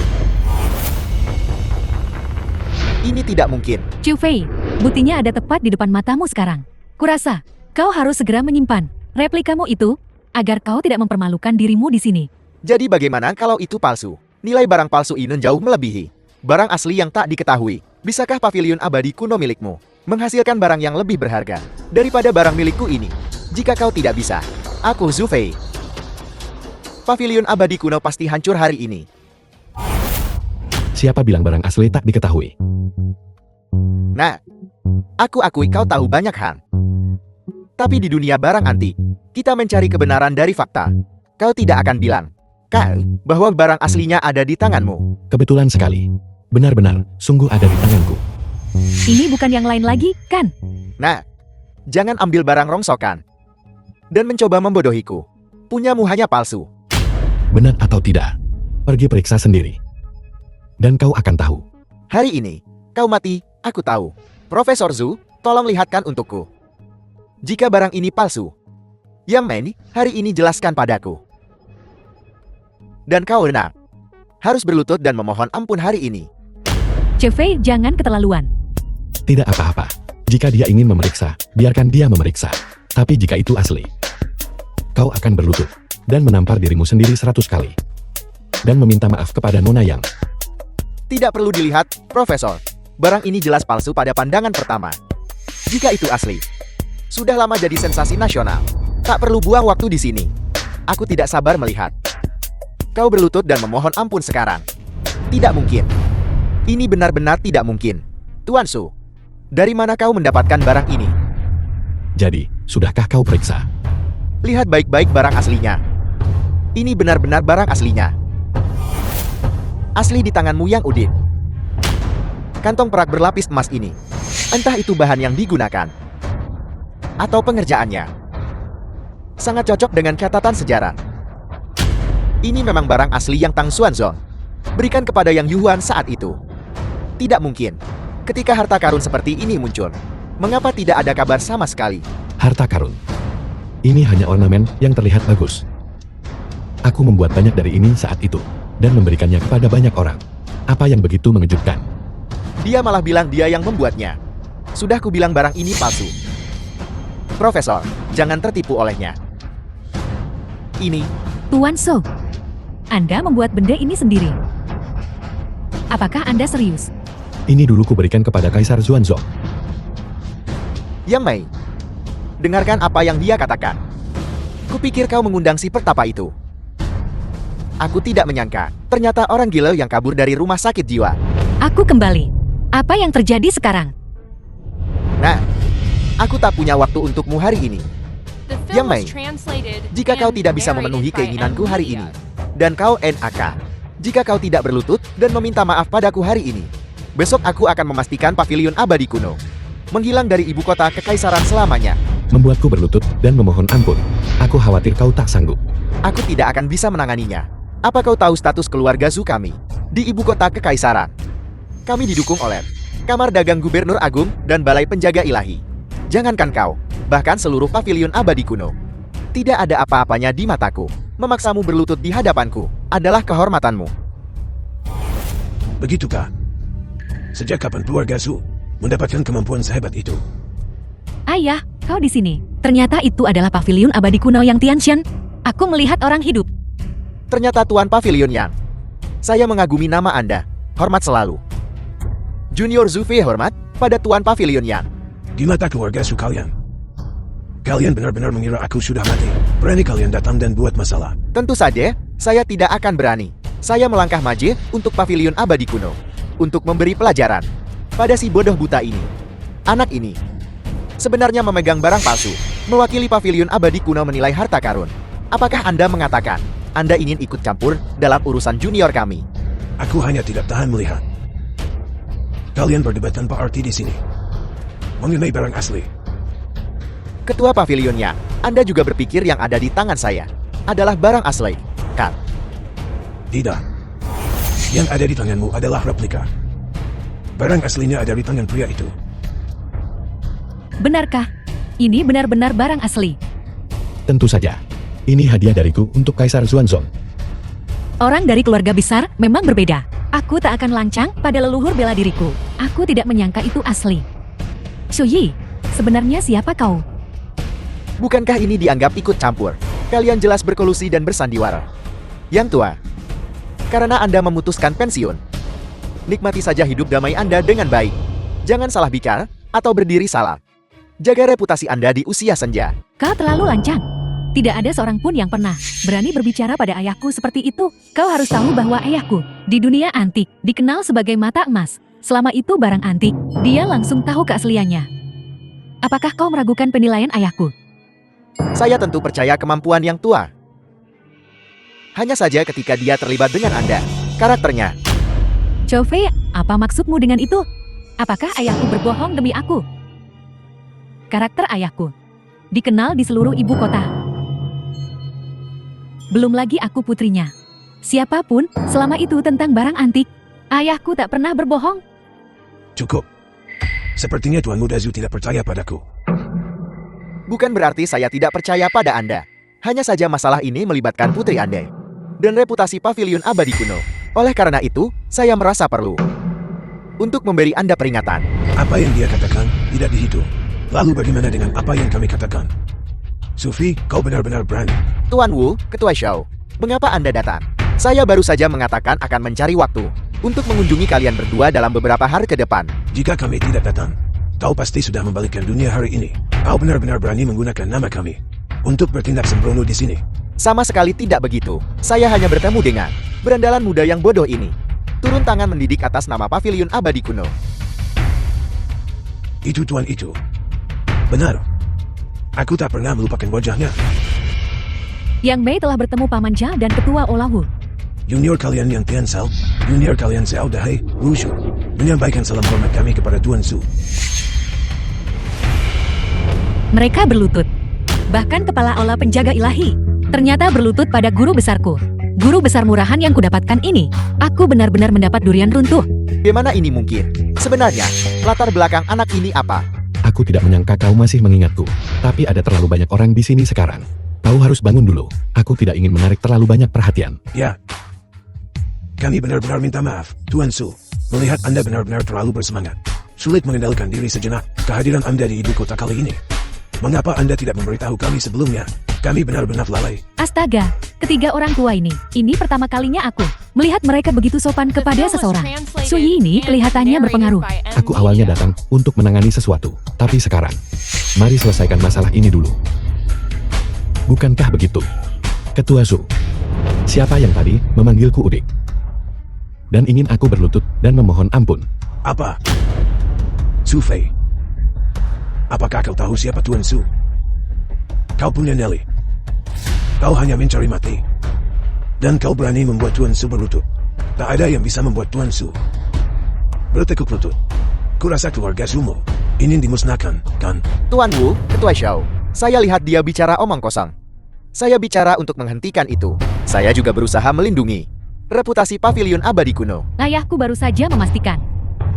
Ini tidak mungkin. Zhou Fei, buktinya ada tepat di depan matamu sekarang. Kurasa, kau harus segera menyimpan replikamu itu, agar kau tidak mempermalukan dirimu di sini. Jadi bagaimana kalau itu palsu? Nilai barang palsu ini jauh melebihi barang asli yang tak diketahui. Bisakah pavilion abadi kuno milikmu menghasilkan barang yang lebih berharga daripada barang milikku ini? Jika kau tidak bisa, aku Zhu Fei. Pavilion abadi kuno pasti hancur hari ini. Siapa bilang barang asli tak diketahui? Nah, aku akui kau tahu banyak hal. Tapi di dunia barang antik, kita mencari kebenaran dari fakta. Kau tidak akan bilang, Kak, bahwa barang aslinya ada di tanganmu. Kebetulan sekali. Benar-benar, sungguh ada di tanganku. Ini bukan yang lain lagi, kan? Nah, jangan ambil barang rongsokan. Dan mencoba membodohiku. Punyamu hanya palsu. Benar atau tidak? Pergi periksa sendiri. Dan kau akan tahu. Hari ini, kau mati, aku tahu. Profesor Zhu, tolong lihatkan untukku. Jika barang ini palsu. Yang Mei, hari ini jelaskan padaku. Dan kau benar. Harus berlutut dan memohon ampun hari ini. Cefei, jangan keterlaluan. Tidak apa-apa. Jika dia ingin memeriksa, biarkan dia memeriksa. Tapi jika itu asli, kau akan berlutut dan menampar dirimu sendiri 100 kali. Dan meminta maaf kepada Nona Yang. Tidak perlu dilihat, Profesor. Barang ini jelas palsu pada pandangan pertama. Jika itu asli, sudah lama jadi sensasi nasional. Tak perlu buang waktu di sini. Aku tidak sabar melihat. Kau berlutut dan memohon ampun sekarang. Tidak mungkin. Ini benar-benar tidak mungkin. Tuan Su, dari mana kau mendapatkan barang ini? Jadi, sudahkah kau periksa? Lihat baik-baik barang aslinya. Ini benar-benar barang aslinya. Asli di tanganmu yang Udin. Kantong perak berlapis emas ini. Entah itu bahan yang digunakan atau pengerjaannya. Sangat cocok dengan catatan sejarah. Ini memang barang asli yang Tang Xuanzong berikan kepada Yang Yuhuan saat itu. Tidak mungkin. Ketika harta karun seperti ini muncul, mengapa tidak ada kabar sama sekali? Harta karun. Ini hanya ornamen yang terlihat bagus. Aku membuat banyak dari ini saat itu, dan memberikannya kepada banyak orang. Apa yang begitu mengejutkan? Dia malah bilang dia yang membuatnya. Sudah kubilang barang ini palsu. Profesor, jangan tertipu olehnya. Ini, Tuan So, Anda membuat benda ini sendiri. Apakah Anda serius? Ini dulu kuberikan kepada Kaisar Xuanzong. Yang Mei, dengarkan apa yang dia katakan. Kupikir kau mengundang si pertapa itu. Aku tidak menyangka, ternyata orang gila yang kabur dari rumah sakit jiwa. Aku kembali. Apa yang terjadi sekarang? Nah, aku tak punya waktu untukmu hari ini. The Yang film Mei, was translated jika kau and tidak bisa narrated memenuhi by keinginanku hari ini, M-Media. dan kau NAK, jika kau tidak berlutut dan meminta maaf padaku hari ini, besok aku akan memastikan pavilion abadi kuno menghilang dari ibu kota kekaisaran selamanya. Membuatku berlutut dan memohon ampun. Aku khawatir kau tak sanggup. Aku tidak akan bisa menanganinya. Apa kau tahu status keluarga Zhu kami di ibu kota kekaisaran? Kami didukung oleh Kamar Dagang Gubernur Agung dan Balai Penjaga Ilahi. Jangankan kau, bahkan seluruh pavilion abadi kuno. Tidak ada apa-apanya di mataku. Memaksamu berlutut di hadapanku adalah kehormatanmu. Begitukah? Sejak kapan keluarga Zhu mendapatkan kemampuan sehebat itu? Ayah, kau di sini. Ternyata itu adalah pavilion abadi kuno yang Tianshan. Aku melihat orang hidup. Ternyata Tuan Pavilion Yang. Saya mengagumi nama Anda. Hormat selalu. Junior Zhu Fei hormat pada Tuan Pavilion Yang. Di mata keluarga Zhu kalian. Kalian benar-benar mengira aku sudah mati. Berani kalian datang dan buat masalah. Tentu saja, saya tidak akan berani. Saya melangkah maju untuk pavilion abadi kuno. Untuk memberi pelajaran pada si bodoh buta ini. Anak ini sebenarnya memegang barang palsu. Mewakili pavilion abadi kuno menilai harta karun. Apakah Anda mengatakan Anda ingin ikut campur dalam urusan junior kami? Aku hanya tidak tahan melihat. Kalian berdebat tanpa arti di sini. Mengenai barang asli. Ketua pavilionnya, Anda juga berpikir yang ada di tangan saya adalah barang asli, kan? Tidak. Yang ada di tanganmu adalah replika. Barang aslinya ada di tangan pria itu. Benarkah? Ini benar-benar barang asli. Tentu saja. Ini hadiah dariku untuk Kaisar Xuanzong. Orang dari keluarga besar memang berbeda. Aku tak akan lancang pada leluhur bela diriku. Aku tidak menyangka itu asli. Shuyi, sebenarnya siapa kau? Bukankah ini dianggap ikut campur? Kalian jelas berkolusi dan bersandiwara. Yang tua, karena Anda memutuskan pensiun. Nikmati saja hidup damai Anda dengan baik. Jangan salah bicara atau berdiri salah. Jaga reputasi Anda di usia senja. Kau terlalu lancang. Tidak ada seorang pun yang pernah berani berbicara pada ayahku seperti itu. Kau harus tahu bahwa ayahku di dunia antik dikenal sebagai mata emas. Selama itu barang antik, dia langsung tahu keasliannya. Apakah kau meragukan penilaian ayahku? Saya tentu percaya kemampuan yang tua. Hanya saja ketika dia terlibat dengan Anda, karakternya. Chow Fei, apa maksudmu dengan itu? Apakah ayahku berbohong demi aku? Karakter ayahku dikenal di seluruh ibu kota. Belum lagi aku putrinya. Siapapun, selama itu tentang barang antik, ayahku tak pernah berbohong. Cukup. Sepertinya Tuan Muda Zhu tidak percaya padaku. Bukan berarti saya tidak percaya pada Anda. Hanya saja masalah ini melibatkan putri Anda dan reputasi pavilion abadi kuno. Oleh karena itu, saya merasa perlu untuk memberi Anda peringatan. Apa yang dia katakan tidak dihitung. Lalu bagaimana dengan apa yang kami katakan? Sufi, kau benar-benar berani. Tuan Wu, Ketua Shao, mengapa Anda datang? Saya baru saja mengatakan akan mencari waktu untuk mengunjungi kalian berdua dalam beberapa hari ke depan. Jika kami tidak datang, kau pasti sudah membalikkan dunia hari ini. Kau benar-benar berani menggunakan nama kami untuk bertindak sembrono di sini. Sama sekali tidak begitu. Saya hanya bertemu dengan berandalan muda yang bodoh ini. Turun tangan mendidik atas nama pavilion abadi kuno. Itu tuan itu. Benar. Aku tak pernah melupakan wajahnya. Yang Mei telah bertemu Paman Jia dan Ketua Olahu. Junior kalian yang Tian Sao, junior kalian Xiao Dahai, Wushu, menyampaikan salam hormat kami kepada Tuan Su. Mereka berlutut. Bahkan kepala Ola penjaga ilahi ternyata berlutut pada guru besarku. Guru besar murahan yang kudapatkan ini. Aku benar-benar mendapat durian runtuh. Bagaimana ini mungkin? Sebenarnya, latar belakang anak ini apa? Aku tidak menyangka kau masih mengingatku. Tapi ada terlalu banyak orang di sini sekarang. Kau harus bangun dulu. Aku tidak ingin menarik terlalu banyak perhatian. Ya. Kami benar-benar minta maaf, Tuan Su. Melihat Anda benar-benar terlalu bersemangat. Sulit mengendalikan diri sejenak. Kehadiran Anda di ibu kota kali ini. Mengapa Anda tidak memberitahu kami sebelumnya? Kami benar-benar lalai. Astaga, ketiga orang tua ini pertama kalinya aku melihat mereka begitu sopan kepada seseorang. Suyi ini kelihatannya berpengaruh. Aku awalnya datang untuk menangani sesuatu. Tapi sekarang, mari selesaikan masalah ini dulu. Bukankah begitu? Ketua Su, siapa yang tadi memanggilku Udik? Dan ingin aku berlutut dan memohon ampun. Apa? Su Fei. Apakah kau tahu siapa Tuan Su? Kau punya nyali. Kau hanya mencari mati. Dan kau berani membuat Tuan Su berlutut. Tak ada yang bisa membuat Tuan Su bertekuk lutut. Kurasa keluarga Sumo ingin dimusnahkan, kan? Tuan Wu, Ketua Shao, saya lihat dia bicara omong kosong. Saya bicara untuk menghentikan itu. Saya juga berusaha melindungi reputasi pavilion abadi kuno. Ayahku baru saja memastikan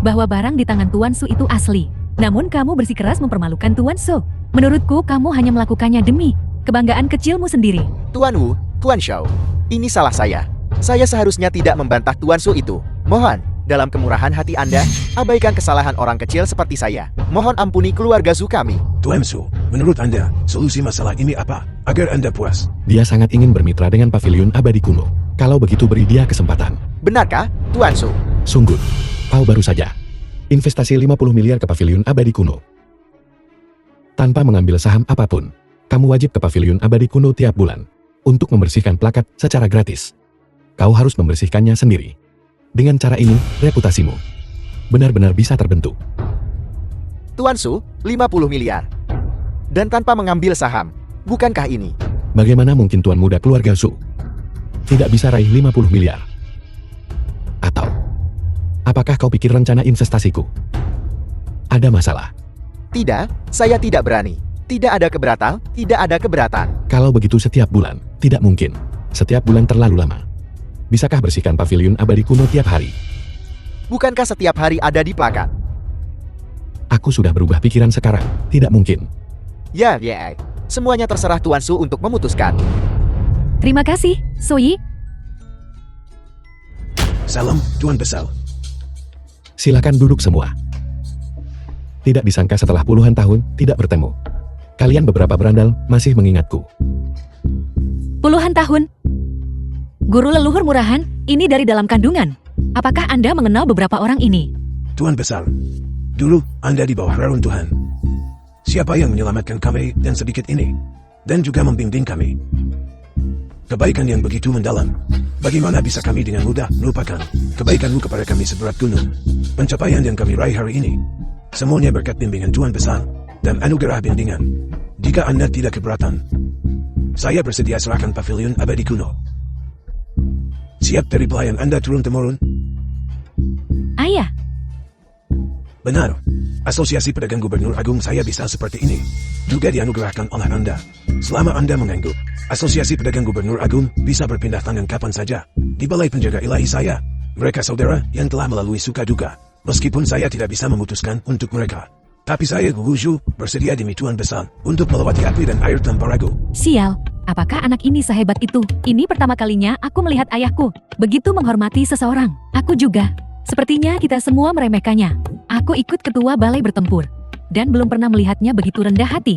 bahwa barang di tangan Tuan Su itu asli. Namun kamu bersikeras mempermalukan Tuan Su. Menurutku kamu hanya melakukannya demi kebanggaan kecilmu sendiri. Tuan Wu, Tuan Shao, ini salah saya. Saya seharusnya tidak membantah Tuan Su itu. Mohon, dalam kemurahan hati Anda, abaikan kesalahan orang kecil seperti saya. Mohon ampuni keluarga Su kami. Tuan Su, menurut Anda, solusi masalah ini apa? Agar Anda puas. Dia sangat ingin bermitra dengan pavilion abadi kuno. Kalau begitu beri dia kesempatan. Benarkah, Tuan Su? Sungguh, kau baru saja investasi 50 miliar ke pavilion abadi kuno. Tanpa mengambil saham apapun, kamu wajib ke pavilion abadi kuno tiap bulan untuk membersihkan plakat secara gratis. Kau harus membersihkannya sendiri. Dengan cara ini, reputasimu benar-benar bisa terbentuk. Tuan Su, 50 miliar. Dan tanpa mengambil saham. Bukankah ini? Bagaimana mungkin tuan muda keluarga Su tidak bisa raih 50 miliar? Atau, apakah kau pikir rencana investasiku ada masalah? Tidak, saya tidak berani. Tidak ada keberatan, tidak ada keberatan. Kalau begitu setiap bulan, tidak mungkin. Setiap bulan terlalu lama. Bisakah bersihkan pavilion abadi kuno tiap hari? Bukankah setiap hari ada di plakat? Aku sudah berubah pikiran sekarang. Tidak mungkin. Ya. Semuanya terserah Tuan Su untuk memutuskan. Terima kasih, Suyi. Salam, Tuan Besar. Silakan duduk semua. Tidak disangka setelah puluhan tahun tidak bertemu. Kalian beberapa berandal masih mengingatku. Puluhan tahun? Guru leluhur murahan, ini dari dalam kandungan. Apakah Anda mengenal beberapa orang ini? Tuan Besar, dulu Anda di bawah reruntuhan. Siapa yang menyelamatkan kami dan sedikit ini? Dan juga membimbing kami. Kebaikan yang begitu mendalam. Bagaimana bisa kami dengan mudah melupakan kebaikanmu kepada kami seberat gunung? Pencapaian yang kami raih hari ini, semuanya berkat bimbingan Tuan Besar dan anugerah bimbingan. Jika Anda tidak keberatan, saya bersedia serahkan pavilion abadi kuno. Siap dari pelayan Anda turun-temurun? Ayah, Benar. Asosiasi Pedagang Gubernur Agung saya bisa seperti ini. Juga dianugerahkan oleh Anda. Selama Anda mengangguk, Asosiasi Pedagang Gubernur Agung bisa berpindah tangan kapan saja. Di Balai Penjaga Ilahi saya. Mereka saudara yang telah melalui suka duka. Meskipun saya tidak bisa memutuskan untuk mereka. Tapi saya Guguju bersedia demi Tuan Besar untuk melewati api dan air tanpa ragu. sial. Apakah anak ini sehebat itu? Ini pertama kalinya aku melihat ayahku begitu menghormati seseorang. Aku juga. Sepertinya kita semua meremehkannya. Aku ikut ketua balai bertempur. Dan belum pernah melihatnya begitu rendah hati.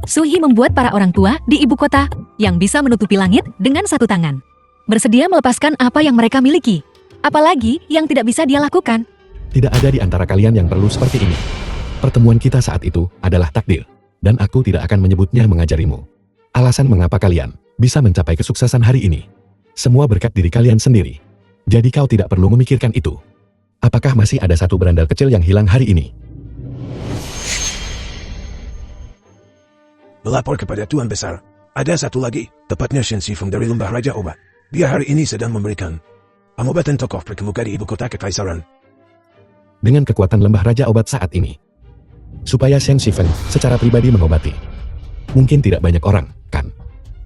Suhi membuat para orang tua di ibu kota yang bisa menutupi langit dengan satu tangan. Bersedia melepaskan apa yang mereka miliki. Apalagi yang tidak bisa dia lakukan. Tidak ada di antara kalian yang perlu seperti ini. Pertemuan kita saat itu adalah takdir. Dan aku tidak akan menyebutnya mengajarimu. Alasan mengapa kalian bisa mencapai kesuksesan hari ini. Semua berkat diri kalian sendiri. Jadi kau tidak perlu memikirkan itu. Apakah masih ada satu berandal kecil yang hilang hari ini? Melapor kepada Tuan Besar. Ada satu lagi, tepatnya Shen Sifeng dari Lembah Raja Obat. Dia hari ini sedang memberikan pengobatan tokoh berkemuka di ibu kota kekaisaran. Dengan kekuatan lembah Raja Obat saat ini. Supaya Shen Sifeng secara pribadi mengobati. Mungkin tidak banyak orang, kan?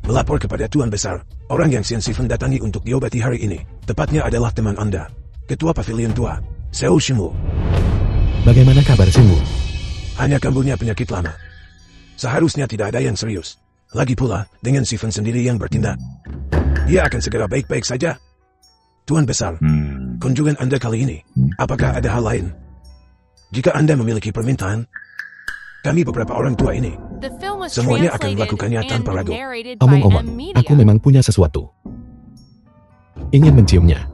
Melapor kepada Tuan Besar. Orang yang Shen Sifeng datangi untuk diobati hari ini. Tepatnya adalah teman Anda. Ketua Pavilion Tua, Seo Shimu. Bagaimana kabar Shinwu? Hanya kambuhnya penyakit lama. Seharusnya tidak ada yang serius. Lagi pula, dengan Sifeng sendiri yang bertindak. Dia akan segera baik-baik saja. Tuan Besar, kunjungan Anda kali ini, apakah ada hal lain? Jika Anda memiliki permintaan, kami beberapa orang tua ini, The film was semuanya akan translated melakukannya and tanpa ragu. narrated by Omong-omong, M aku Media. memang punya sesuatu. Ingin menciumnya.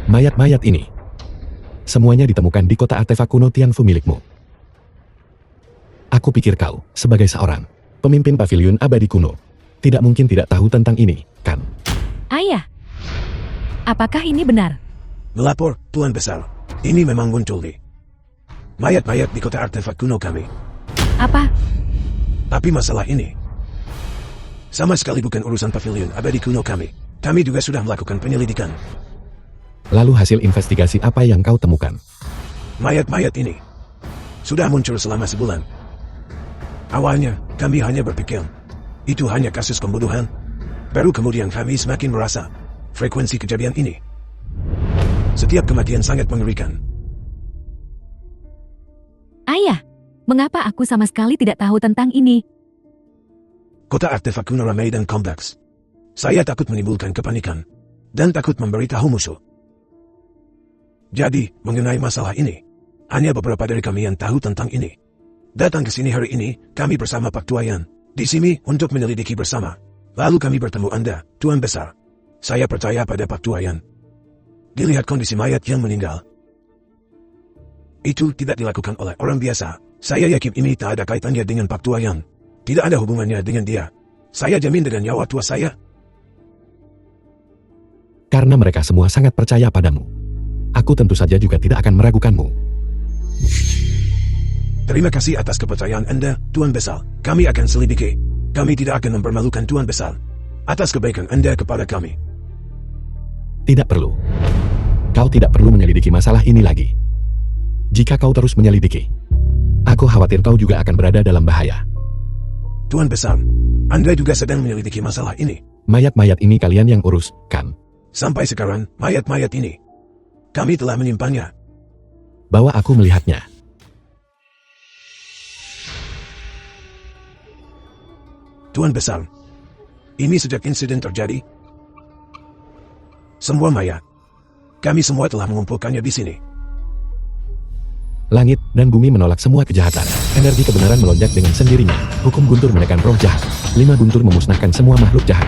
Mayat-mayat ini. Semuanya ditemukan di kota artefak kuno Tianfu milikmu. Aku pikir kau, sebagai seorang pemimpin pavilion abadi kuno, tidak mungkin tidak tahu tentang ini, kan? Ayah, apakah ini benar? Melapor, Tuan Besar. Ini memang muncul di mayat-mayat di kota artefak kuno kami. Apa? Tapi masalah ini sama sekali bukan urusan pavilion abadi kuno kami. Kami juga sudah melakukan penyelidikan. Lalu hasil investigasi apa yang kau temukan? Mayat-mayat ini sudah muncul selama sebulan. Awalnya, kami hanya berpikir itu hanya kasus pembunuhan. Baru kemudian kami semakin merasa frekuensi kejadian ini. Setiap kematian sangat mengerikan. Ayah, mengapa aku sama sekali tidak tahu tentang ini? Kota artefak kuno ramai dan kompleks. Saya takut menimbulkan kepanikan dan takut memberitahu musuh. Jadi, mengenai masalah ini, hanya beberapa dari kami yang tahu tentang ini. Datang ke sini hari ini, kami bersama Pak Tuayan, di sini untuk menyelidiki bersama. Lalu kami bertemu Anda, Tuan Besar. Saya percaya pada Pak Tuayan. Dilihat kondisi mayat yang meninggal. Itu tidak dilakukan oleh orang biasa. Saya yakin ini tak ada kaitannya dengan Pak Tuayan. Tidak ada hubungannya dengan dia. Saya jamin dengan nyawa tua saya. Karena mereka semua sangat percaya padamu. Aku tentu saja juga tidak akan meragukanmu. Terima kasih atas kepercayaan Anda, Tuan Besar. Kami akan selidiki. Kami tidak akan mempermalukan Tuan Besar. Atas kebaikan Anda kepada kami. Tidak perlu. Kau tidak perlu menyelidiki masalah ini lagi. Jika kau terus menyelidiki, aku khawatir kau juga akan berada dalam bahaya. Tuan Besar, Anda juga sedang menyelidiki masalah ini. Mayat-mayat ini kalian yang urus, kan? Sampai sekarang, mayat-mayat ini, kami telah menyimpannya. Bahwa aku melihatnya. Tuan Besar, ini sejak insiden terjadi, semua mayat, kami semua telah mengumpulkannya di sini. Langit dan bumi menolak semua kejahatan. Energi kebenaran melonjak dengan sendirinya. Hukum guntur menekan roh jahat. 5 guntur memusnahkan semua makhluk jahat.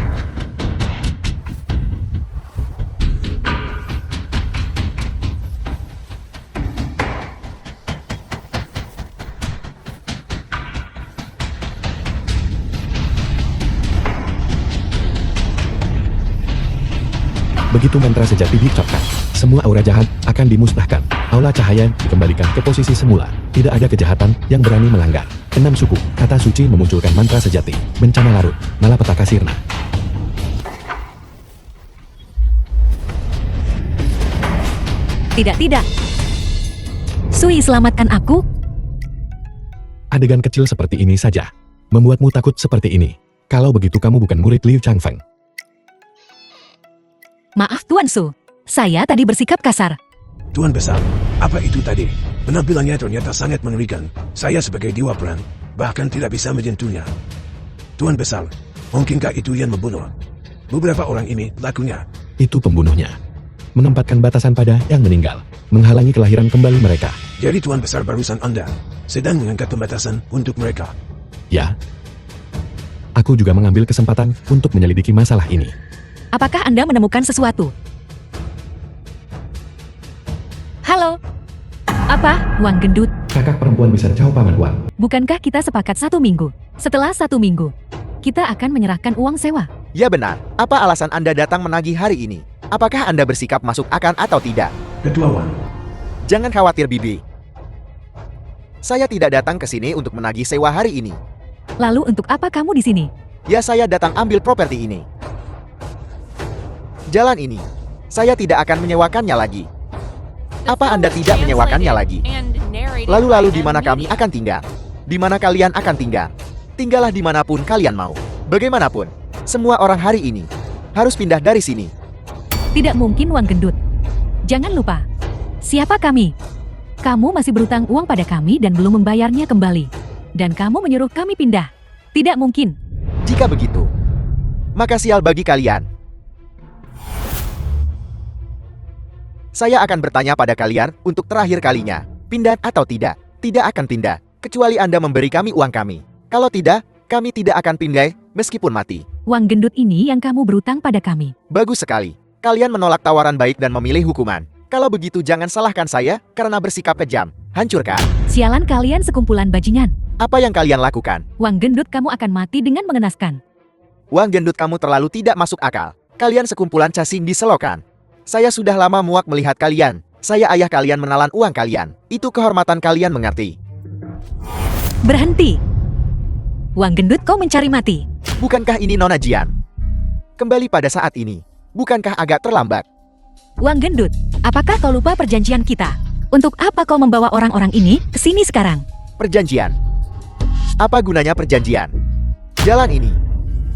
Begitu mantra sejati diucapkan, semua aura jahat akan dimusnahkan. Aula cahaya dikembalikan ke posisi semula. Tidak ada kejahatan yang berani melanggar. 6 suku, kata suci memunculkan mantra sejati. Bencana larut, malapetaka sirna. Tidak. Sui, selamatkan aku. Adegan kecil seperti ini saja membuatmu takut seperti ini. Kalau begitu kamu bukan murid Liu Changfeng. Maaf Tuan Su, saya tadi bersikap kasar. Tuan Besar, apa itu tadi? Penampilannya ternyata sangat mengerikan. Saya sebagai dewa perang, bahkan tidak bisa menyentuhnya. Tuan Besar, mungkinkah itu yang membunuh beberapa orang ini pelakunya? Itu pembunuhnya. Menempatkan batasan pada yang meninggal, menghalangi kelahiran kembali mereka. Jadi Tuan Besar barusan Anda sedang mengangkat pembatasan untuk mereka. Ya. Aku juga mengambil kesempatan untuk menyelidiki masalah ini. Apakah Anda menemukan sesuatu? Halo? Apa, Wang Gendut? Kakak perempuan besar Cao Paman Wang. Bukankah kita sepakat 1 minggu? Setelah 1 minggu, kita akan menyerahkan uang sewa. Ya benar, apa alasan Anda datang menagih hari ini? Apakah Anda bersikap masuk akal atau tidak? Ketua Wang, Jangan khawatir Bibi. Saya tidak datang ke sini untuk menagih sewa hari ini. Lalu untuk apa kamu di sini? Ya saya datang ambil properti ini. Jalan ini, saya tidak akan menyewakannya lagi. The Apa film Anda was tidak menyewakannya translated lagi? and narrated Lalu by di mana M kami Media. akan tinggal? Di mana kalian akan tinggal? Tinggallah dimanapun kalian mau. Bagaimanapun, semua orang hari ini harus pindah dari sini. Tidak mungkin Wang Gendut. Jangan lupa, siapa kami? Kamu masih berutang uang pada kami dan belum membayarnya kembali. Dan kamu menyuruh kami pindah. Tidak mungkin. Jika begitu, maka sial bagi kalian. Saya akan bertanya pada kalian untuk terakhir kalinya. Pindah atau tidak? Tidak akan pindah, kecuali Anda memberi kami uang kami. Kalau tidak, kami tidak akan pindah, meskipun mati. Wang Gendut ini yang kamu berutang pada kami. Bagus sekali. Kalian menolak tawaran baik dan memilih hukuman. Kalau begitu jangan salahkan saya karena bersikap kejam. Hancurkan. Sialan kalian sekumpulan bajingan. Apa yang kalian lakukan? Wang Gendut, kamu akan mati dengan mengenaskan. Wang Gendut, kamu terlalu tidak masuk akal. Kalian sekumpulan cacing di selokan. Saya sudah lama muak melihat kalian. Saya ayah kalian menelan uang kalian. Itu kehormatan kalian, mengerti? Berhenti. Wang Gendut, kau mencari mati. Bukankah ini Nona Jian? Kembali pada saat ini. Bukankah agak terlambat? Wang Gendut, apakah kau lupa perjanjian kita? Untuk apa kau membawa orang-orang ini ke sini sekarang? Perjanjian. Apa gunanya perjanjian? Jalan ini.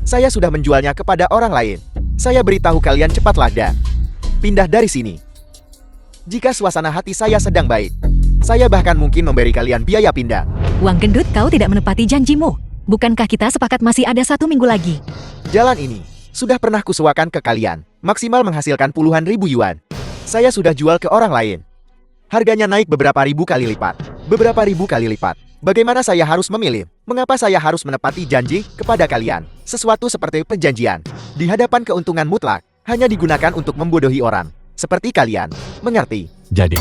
Saya sudah menjualnya kepada orang lain. Saya beritahu kalian cepatlah dah. Pindah dari sini. Jika suasana hati saya sedang baik, saya bahkan mungkin memberi kalian biaya pindah. Wang Gendut, kau tidak menepati janjimu. Bukankah kita sepakat masih ada 1 minggu lagi? Jalan ini sudah pernah kusewakan ke kalian, maksimal menghasilkan puluhan ribu yuan. Saya sudah jual ke orang lain. Harganya naik beberapa ribu kali lipat. Beberapa ribu kali lipat. Bagaimana saya harus memilih? Mengapa saya harus menepati janji kepada kalian? Sesuatu seperti perjanjian di hadapan keuntungan mutlak hanya digunakan untuk membodohi orang seperti kalian. Mengerti? Jadi,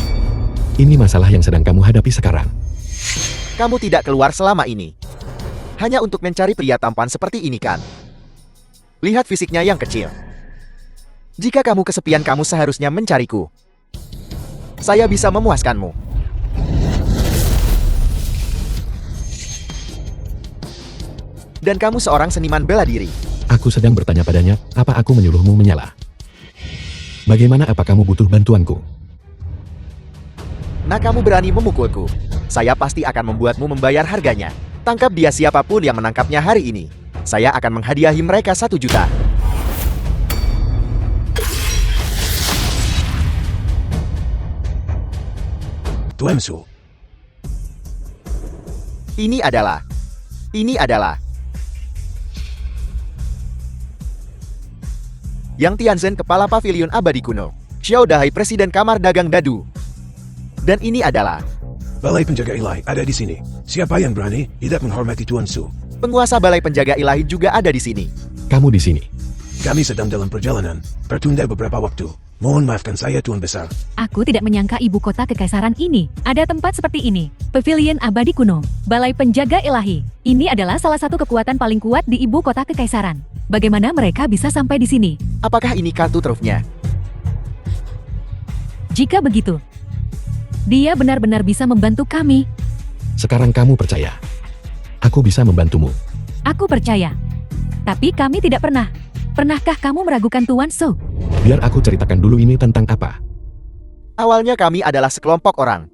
ini masalah yang sedang kamu hadapi sekarang. Kamu tidak keluar selama ini hanya untuk mencari pria tampan seperti ini kan? Lihat fisiknya yang kecil. Jika kamu kesepian, kamu seharusnya mencariku. Saya bisa memuaskanmu. Dan kamu seorang seniman bela diri. Aku sedang bertanya padanya, apa aku menyuruhmu menyala? Bagaimana, apa kamu butuh bantuanku? Nah, kamu berani memukulku. Saya pasti akan membuatmu membayar harganya. Tangkap dia, siapapun yang menangkapnya hari ini. Saya akan menghadiahi mereka 1 juta. Tuan Su, Ini adalah Yang Tianzhen, kepala pavilion abadi kuno. Xiao Dahai, presiden kamar dagang dadu. Dan ini adalah Balai Penjaga Ilahi ada di sini. Siapa yang berani tidak menghormati Tuan Su? penguasa balai penjaga ilahi juga ada di sini. Kamu di sini. Kami sedang dalam perjalanan, tertunda beberapa waktu. Mohon maafkan saya, Tuan Besar. Aku tidak menyangka ibu kota kekaisaran ini ada tempat seperti ini. Pavilion abadi kuno, balai penjaga ilahi. Ini adalah salah satu kekuatan paling kuat di ibu kota kekaisaran. Bagaimana mereka bisa sampai di sini? Apakah ini kartu trufnya? Jika begitu, dia benar-benar bisa membantu kami. Sekarang kamu percaya. Aku bisa membantumu. Aku percaya. Tapi kami tidak pernah. Pernahkah kamu meragukan Tuan Su? Biar aku ceritakan dulu ini tentang apa. Awalnya kami adalah sekelompok orang.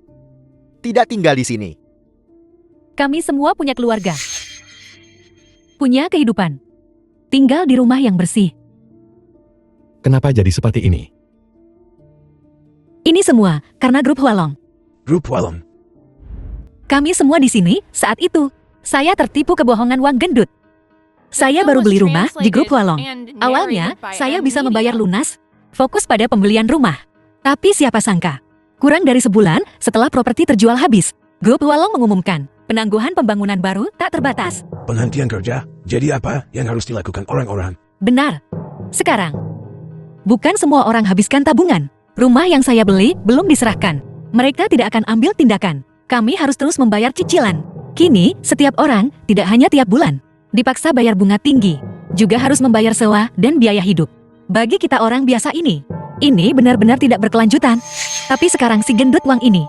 Tidak tinggal di sini. Kami semua punya keluarga. Punya kehidupan. Tinggal di rumah yang bersih. Kenapa jadi seperti ini? Ini semua karena grup Hualong. Grup Walong. Kami semua di sini saat itu. Saya tertipu kebohongan Wang Gendut. Saya film baru was beli rumah di grup translated Hualong. and narrated Awalnya, by saya M bisa Media. membayar lunas, fokus pada pembelian rumah. Tapi siapa sangka, kurang dari sebulan setelah properti terjual habis, grup Hualong mengumumkan penangguhan pembangunan baru tak terbatas. Penghentian kerja. Jadi apa yang harus dilakukan orang-orang? Benar. Sekarang, bukan semua orang habiskan tabungan. Rumah yang saya beli belum diserahkan. Mereka tidak akan ambil tindakan. Kami harus terus membayar cicilan. Kini, setiap orang, tidak hanya tiap bulan, dipaksa bayar bunga tinggi, juga harus membayar sewa dan biaya hidup. Bagi kita orang biasa ini benar-benar tidak berkelanjutan. Tapi sekarang si gendut Wang ini,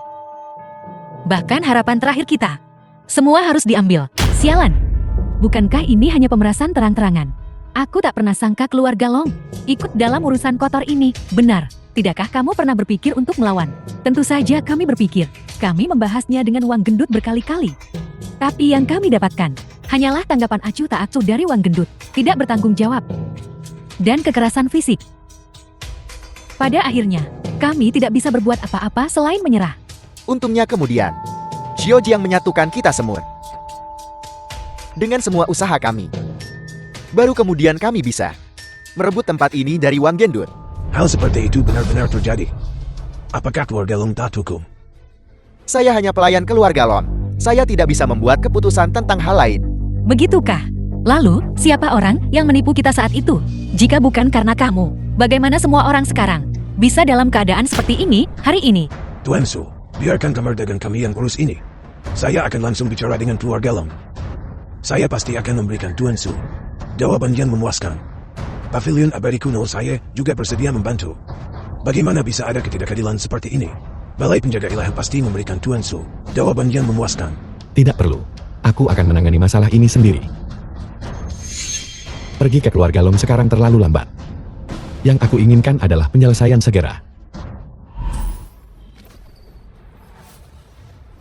bahkan harapan terakhir kita, semua harus diambil. Sialan. Bukankah ini hanya pemerasan terang-terangan? Aku tak pernah sangka keluarga Long ikut dalam urusan kotor ini. Benar, tidakkah kamu pernah berpikir untuk melawan? Tentu saja kami berpikir. Kami membahasnya dengan Wang Gendut berkali-kali. Tapi yang kami dapatkan hanyalah tanggapan acuh tak acuh dari Wang Gendut, tidak bertanggung jawab, dan kekerasan fisik. Pada akhirnya, kami tidak bisa berbuat apa-apa selain menyerah. Untungnya kemudian, Xiaojiang menyatukan kita semua. Dengan semua usaha kami. Baru kemudian kami bisa merebut tempat ini dari Wang Gendut. Hal seperti itu benar-benar terjadi. Apakah keluarga Long taat hukum? Saya hanya pelayan keluarga Lon. Saya tidak bisa membuat keputusan tentang hal lain. Begitukah? Lalu, siapa orang yang menipu kita saat itu? Jika bukan karena kamu, bagaimana semua orang sekarang bisa dalam keadaan seperti ini hari ini? Tuan Su, biarkan kamar dagang kami yang urus ini. Saya akan langsung bicara dengan keluarga Long. Saya pasti akan memberikan Tuan Su jawaban yang memuaskan. Pavilion abadi kuno saya juga bersedia membantu. Bagaimana bisa ada ketidakadilan seperti ini? Balai penjaga ilahi pasti memberikan Tuan Su jawaban yang memuaskan. Tidak perlu. Aku akan menangani masalah ini sendiri. Pergi ke keluarga Long sekarang terlalu lambat. Yang aku inginkan adalah penyelesaian segera.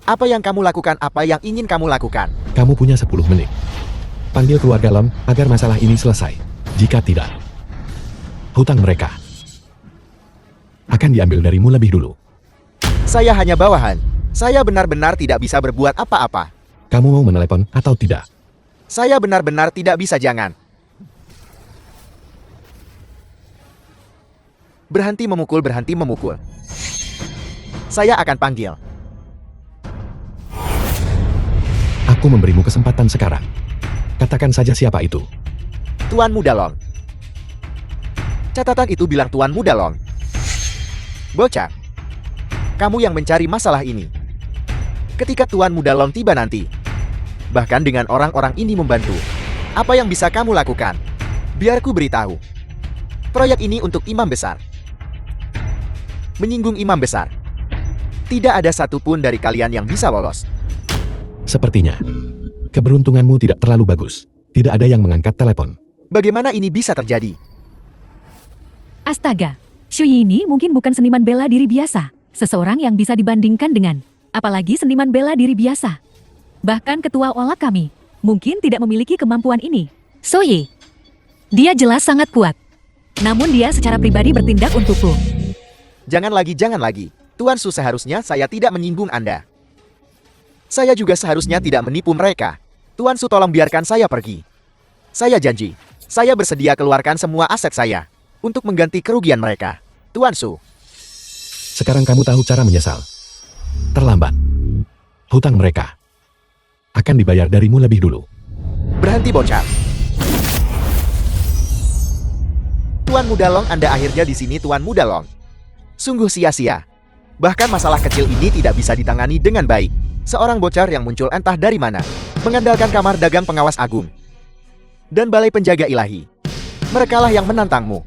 Apa yang kamu lakukan? Apa yang ingin kamu lakukan? Kamu punya 10 menit. Panggil keluarga Long agar masalah ini selesai. Jika tidak, hutang mereka akan diambil darimu lebih dulu. Saya hanya bawahan. Saya benar-benar tidak bisa berbuat apa-apa. Kamu mau menelepon atau tidak? Saya benar-benar tidak bisa, jangan. Berhenti memukul, berhenti memukul. Saya akan panggil. Aku memberimu kesempatan sekarang. Katakan saja siapa itu. Tuan Muda Long. Catatan itu bilang Tuan Muda Long. Bocah. Kamu yang mencari masalah ini. Ketika Tuan Muda Long tiba nanti, bahkan dengan orang-orang ini membantu, apa yang bisa kamu lakukan? Biar ku beritahu. Proyek ini untuk imam besar. Menyinggung imam besar. Tidak ada satupun dari kalian yang bisa lolos. Sepertinya, keberuntunganmu tidak terlalu bagus. Tidak ada yang mengangkat telepon. Bagaimana ini bisa terjadi? Astaga, Shui ini mungkin bukan seniman bela diri biasa. Seseorang yang bisa dibandingkan dengan, apalagi seniman bela diri biasa. Bahkan ketua olah kami, mungkin tidak memiliki kemampuan ini. Soye, dia jelas sangat kuat. Namun dia secara pribadi bertindak untukku. Jangan lagi. Tuan Su, seharusnya saya tidak menyinggung Anda. Saya juga seharusnya tidak menipu mereka. Tuan Su, tolong biarkan saya pergi. Saya janji, saya bersedia keluarkan semua aset saya untuk mengganti kerugian mereka. Tuan Su. Sekarang kamu tahu cara menyesal. Terlambat. Hutang mereka akan dibayar darimu lebih dulu. Berhenti, bocah. Tuan Muda Long, Anda akhirnya di sini, Tuan Muda Long. Sungguh sia-sia. Bahkan masalah kecil ini tidak bisa ditangani dengan baik. Seorang bocah yang muncul entah dari mana, mengandalkan kamar dagang pengawas agung dan balai penjaga ilahi. Merekalah yang menantangmu.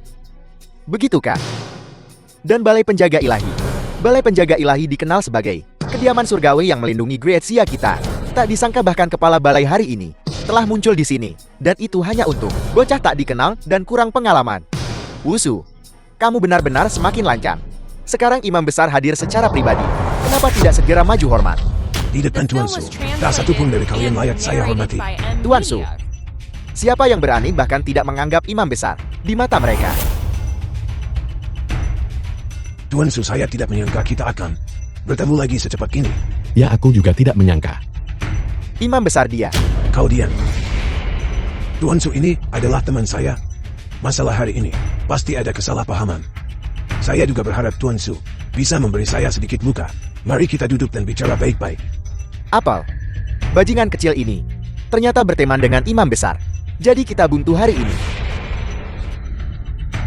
Begitukah? Dan balai penjaga ilahi. Balai penjaga ilahi dikenal sebagai kediaman surgawi yang melindungi Greatsia kita. Tak disangka bahkan kepala balai hari ini telah muncul di sini. Dan itu hanya untuk bocah tak dikenal dan kurang pengalaman. Wusu, kamu benar-benar semakin lancang. Sekarang imam besar hadir secara pribadi. Kenapa tidak segera maju hormat? Di depan The Tuan film Su, was tak satu pun dari translated kalian and layak saya narrated hormati. by M Tuan Su. Media. Siapa yang berani bahkan tidak menganggap imam besar di mata mereka? Tuan Su, saya tidak menyangka kita akan bertemu lagi secepat ini. Ya aku juga tidak menyangka. Imam besar dia. Kau diam. Tuan Su ini adalah teman saya. Masalah hari ini pasti ada kesalahpahaman. Saya juga berharap Tuan Su bisa memberi saya sedikit muka. Mari kita duduk dan bicara baik-baik. Apel. Bajingan kecil ini ternyata berteman dengan imam besar. Jadi kita buntu hari ini.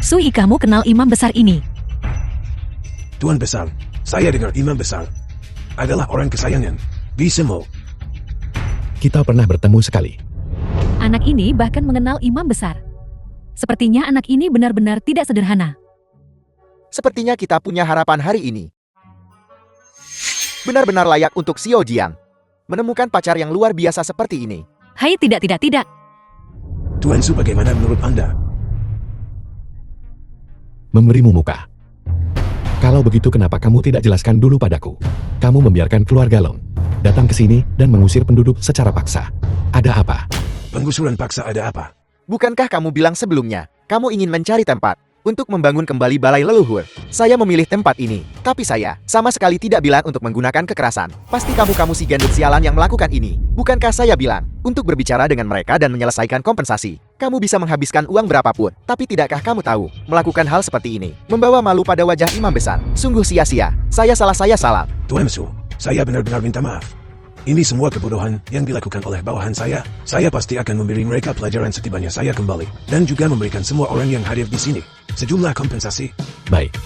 Sui, kamu kenal imam besar ini? Tuan Besar, saya dengar Imam Besar adalah orang kesayangan Bismo. Kita pernah bertemu sekali. Anak ini bahkan mengenal imam besar. Sepertinya anak ini benar-benar tidak sederhana. Sepertinya kita punya harapan hari ini. Benar-benar layak untuk Xiao Jian menemukan pacar yang luar biasa seperti ini. Hai, tidak. Tuan Su, bagaimana menurut Anda? Memberimu muka. Kalau begitu kenapa kamu tidak jelaskan dulu padaku? Kamu membiarkan keluarga Long datang ke sini dan mengusir penduduk secara paksa. Ada apa? Penggusuran paksa ada apa? Bukankah kamu bilang sebelumnya, kamu ingin mencari tempat untuk membangun kembali balai leluhur? Saya memilih tempat ini, tapi saya sama sekali tidak bilang untuk menggunakan kekerasan. Pasti kamu si gendut sialan yang melakukan ini. Bukankah saya bilang untuk berbicara dengan mereka dan menyelesaikan kompensasi? Kamu bisa menghabiskan uang berapapun, tapi tidakkah kamu tahu, melakukan hal seperti ini membawa malu pada wajah imam besar? Sungguh sia-sia. Saya salah. Tuan Su, saya benar-benar minta maaf. Ini semua kebodohan yang dilakukan oleh bawahan saya. Saya pasti akan memberi mereka pelajaran setibanya saya kembali. Dan juga memberikan semua orang yang hadir di sini sejumlah kompensasi. Baik.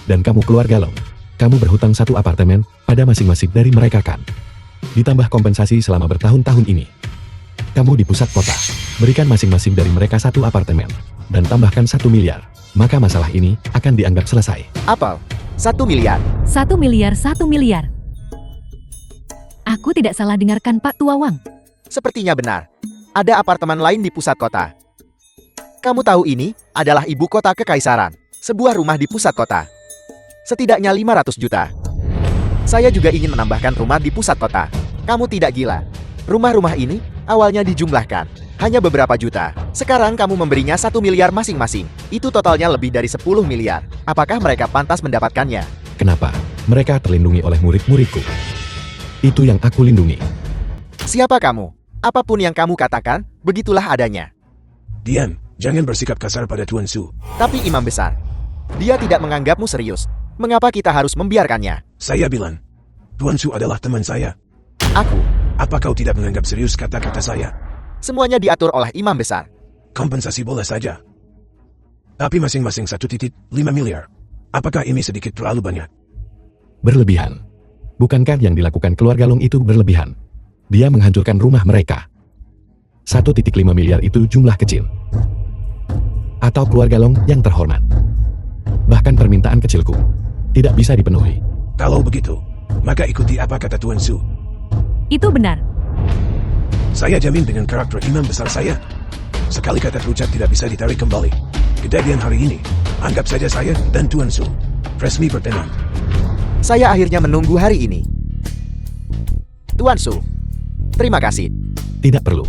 Dan kamu keluarga Long, kamu berhutang satu apartemen pada masing-masing dari mereka kan? Ditambah kompensasi selama bertahun-tahun ini. Kamu di pusat kota, berikan masing-masing dari mereka satu apartemen, dan tambahkan 1 miliar. Maka masalah ini akan dianggap selesai. Apel. 1 miliar. 1 miliar. Aku tidak salah dengarkan Pak Tua Wang. Sepertinya benar. Ada apartemen lain di pusat kota. Kamu tahu ini adalah ibu kota kekaisaran. Sebuah rumah di pusat kota. Setidaknya 500 juta. Saya juga ingin menambahkan rumah di pusat kota. Kamu tidak gila. Rumah-rumah ini awalnya dijumlahkan hanya beberapa juta. Sekarang kamu memberinya 1 miliar masing-masing. Itu totalnya lebih dari 10 miliar. Apakah mereka pantas mendapatkannya? Kenapa? Mereka terlindungi oleh murid-muridku. Itu yang aku lindungi. Siapa kamu? Apapun yang kamu katakan, begitulah adanya. Diam, jangan bersikap kasar pada Tuan Su. Tapi imam besar, dia tidak menganggapmu serius. Mengapa kita harus membiarkannya? Saya bilang, Tuan Su adalah teman saya. Aku. Apa kau tidak menganggap serius kata-kata saya? Semuanya diatur oleh imam besar. Kompensasi boleh saja. Tapi masing-masing 1,5 miliar. Apakah ini sedikit terlalu banyak? Berlebihan. Bukankah yang dilakukan keluarga Long itu berlebihan? Dia menghancurkan rumah mereka. 1,5 miliar itu jumlah kecil. Atau keluarga Long yang terhormat. Bahkan permintaan kecilku tidak bisa dipenuhi. Kalau begitu, maka ikuti apa kata Tuan Su. Itu benar. Saya jamin dengan karakter imam besar saya, sekali kata terucap tidak bisa ditarik kembali. Kejadian hari ini, anggap saja saya dan Tuan Su resmi berteman. Saya akhirnya menunggu hari ini. Tuan Su, terima kasih. Tidak perlu.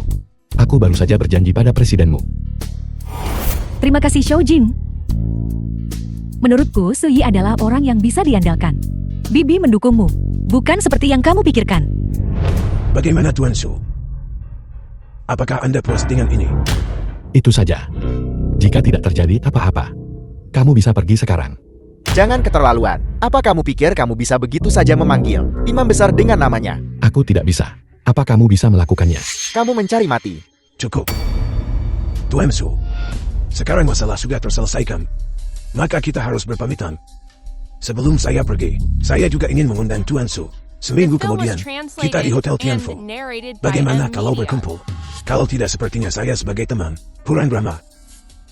Aku baru saja berjanji pada presidenmu. Terima kasih Xiao Jing. Menurutku Sui adalah orang yang bisa diandalkan. Bibi mendukungmu, bukan seperti yang kamu pikirkan. Bagaimana Tuan Su? Apakah Anda puas dengan ini? Itu saja. Jika tidak terjadi apa-apa, kamu bisa pergi sekarang. Jangan keterlaluan. Apa kamu pikir kamu bisa begitu saja memanggil imam besar dengan namanya? Aku tidak bisa. Apa kamu bisa melakukannya? Kamu mencari mati. Cukup. Tuan Su, sekarang masalah sudah terselesaikan. Maka kita harus berpamitan. Sebelum saya pergi, saya juga ingin mengundang Tuan Su. Seminggu The film was kemudian, kita di translated Hotel and Tianfu. narrated by Bagaimana M kalau Media. berkumpul? Kalau tidak sepertinya saya sebagai teman, kurang drama.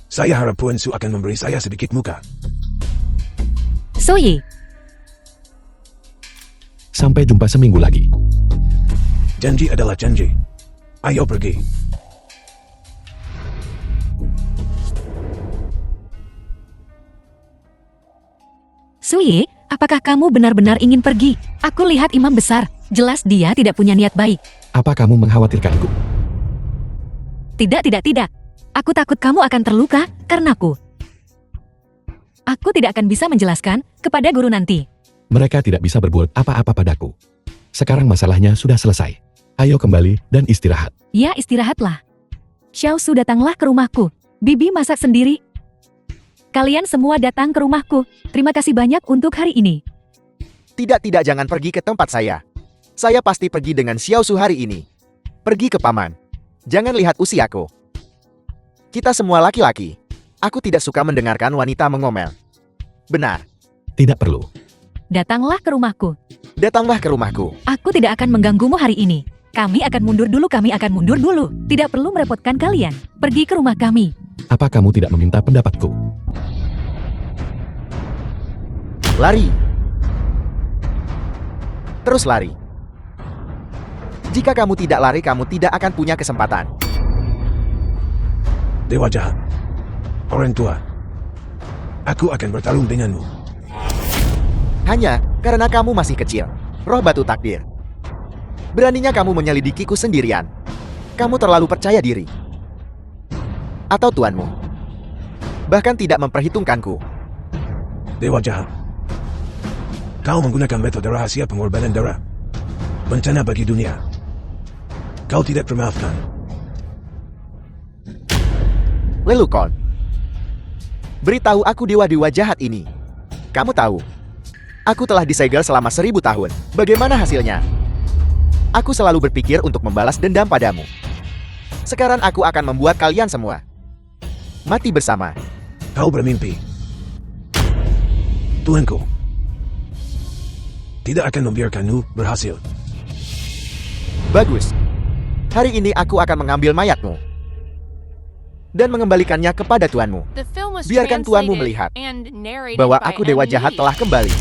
Saya harap Tuan Su akan memberi saya sedikit muka. Sui, Sampai jumpa seminggu lagi. Janji adalah janji. Ayo pergi. Suye, apakah kamu benar-benar ingin pergi? Aku lihat imam besar, jelas dia tidak punya niat baik. Apa kamu mengkhawatirkanku? Tidak. Aku takut kamu akan terluka karenaku. Aku tidak akan bisa menjelaskan kepada guru nanti. Mereka tidak bisa berbuat apa-apa padaku. Sekarang masalahnya sudah selesai. Ayo kembali dan istirahat. Ya, istirahatlah. Xiao Su, datanglah ke rumahku. Bibi masak sendiri. Kalian semua datang ke rumahku. Terima kasih banyak untuk hari ini. Tidak, jangan pergi ke tempat saya. Saya pasti pergi dengan Xiao Su hari ini. Pergi ke paman. Jangan lihat usiaku. Kita semua laki-laki. Aku tidak suka mendengarkan wanita mengomel. Benar. Tidak perlu. Datanglah ke rumahku. Datanglah ke rumahku. Aku tidak akan mengganggumu hari ini. Kami akan mundur dulu. Tidak perlu merepotkan kalian. Pergi ke rumah kami. Apa kamu tidak meminta pendapatku? Lari. Terus lari. Jika kamu tidak lari, kamu tidak akan punya kesempatan. Dewa jahat. Orang tua. Aku akan bertarung denganmu. Hanya karena kamu masih kecil. Roh batu takdir. Beraninya kamu menyelidikiku sendirian. Kamu terlalu percaya diri. Atau tuanmu bahkan tidak memperhitungkanku. Dewa jahat. Kau menggunakan metode rahasia pengorbanan darah. Bencana bagi dunia. Kau tidak termaafkan. Lelucon, beritahu aku dewa-dewa jahat ini. Kamu tahu, aku telah disegel selama 1000 tahun. Bagaimana hasilnya? Aku selalu berpikir untuk membalas dendam padamu. Sekarang aku akan membuat kalian semua mati bersama. Kau bermimpi. Tuanku tidak akan membiarkanmu berhasil. Bagus. Hari ini aku akan mengambil mayatmu dan mengembalikannya kepada tuanmu. The film was Biarkan tuanmu translated melihat and narrated bahwa by aku dewa M. jahat Media. telah kembali.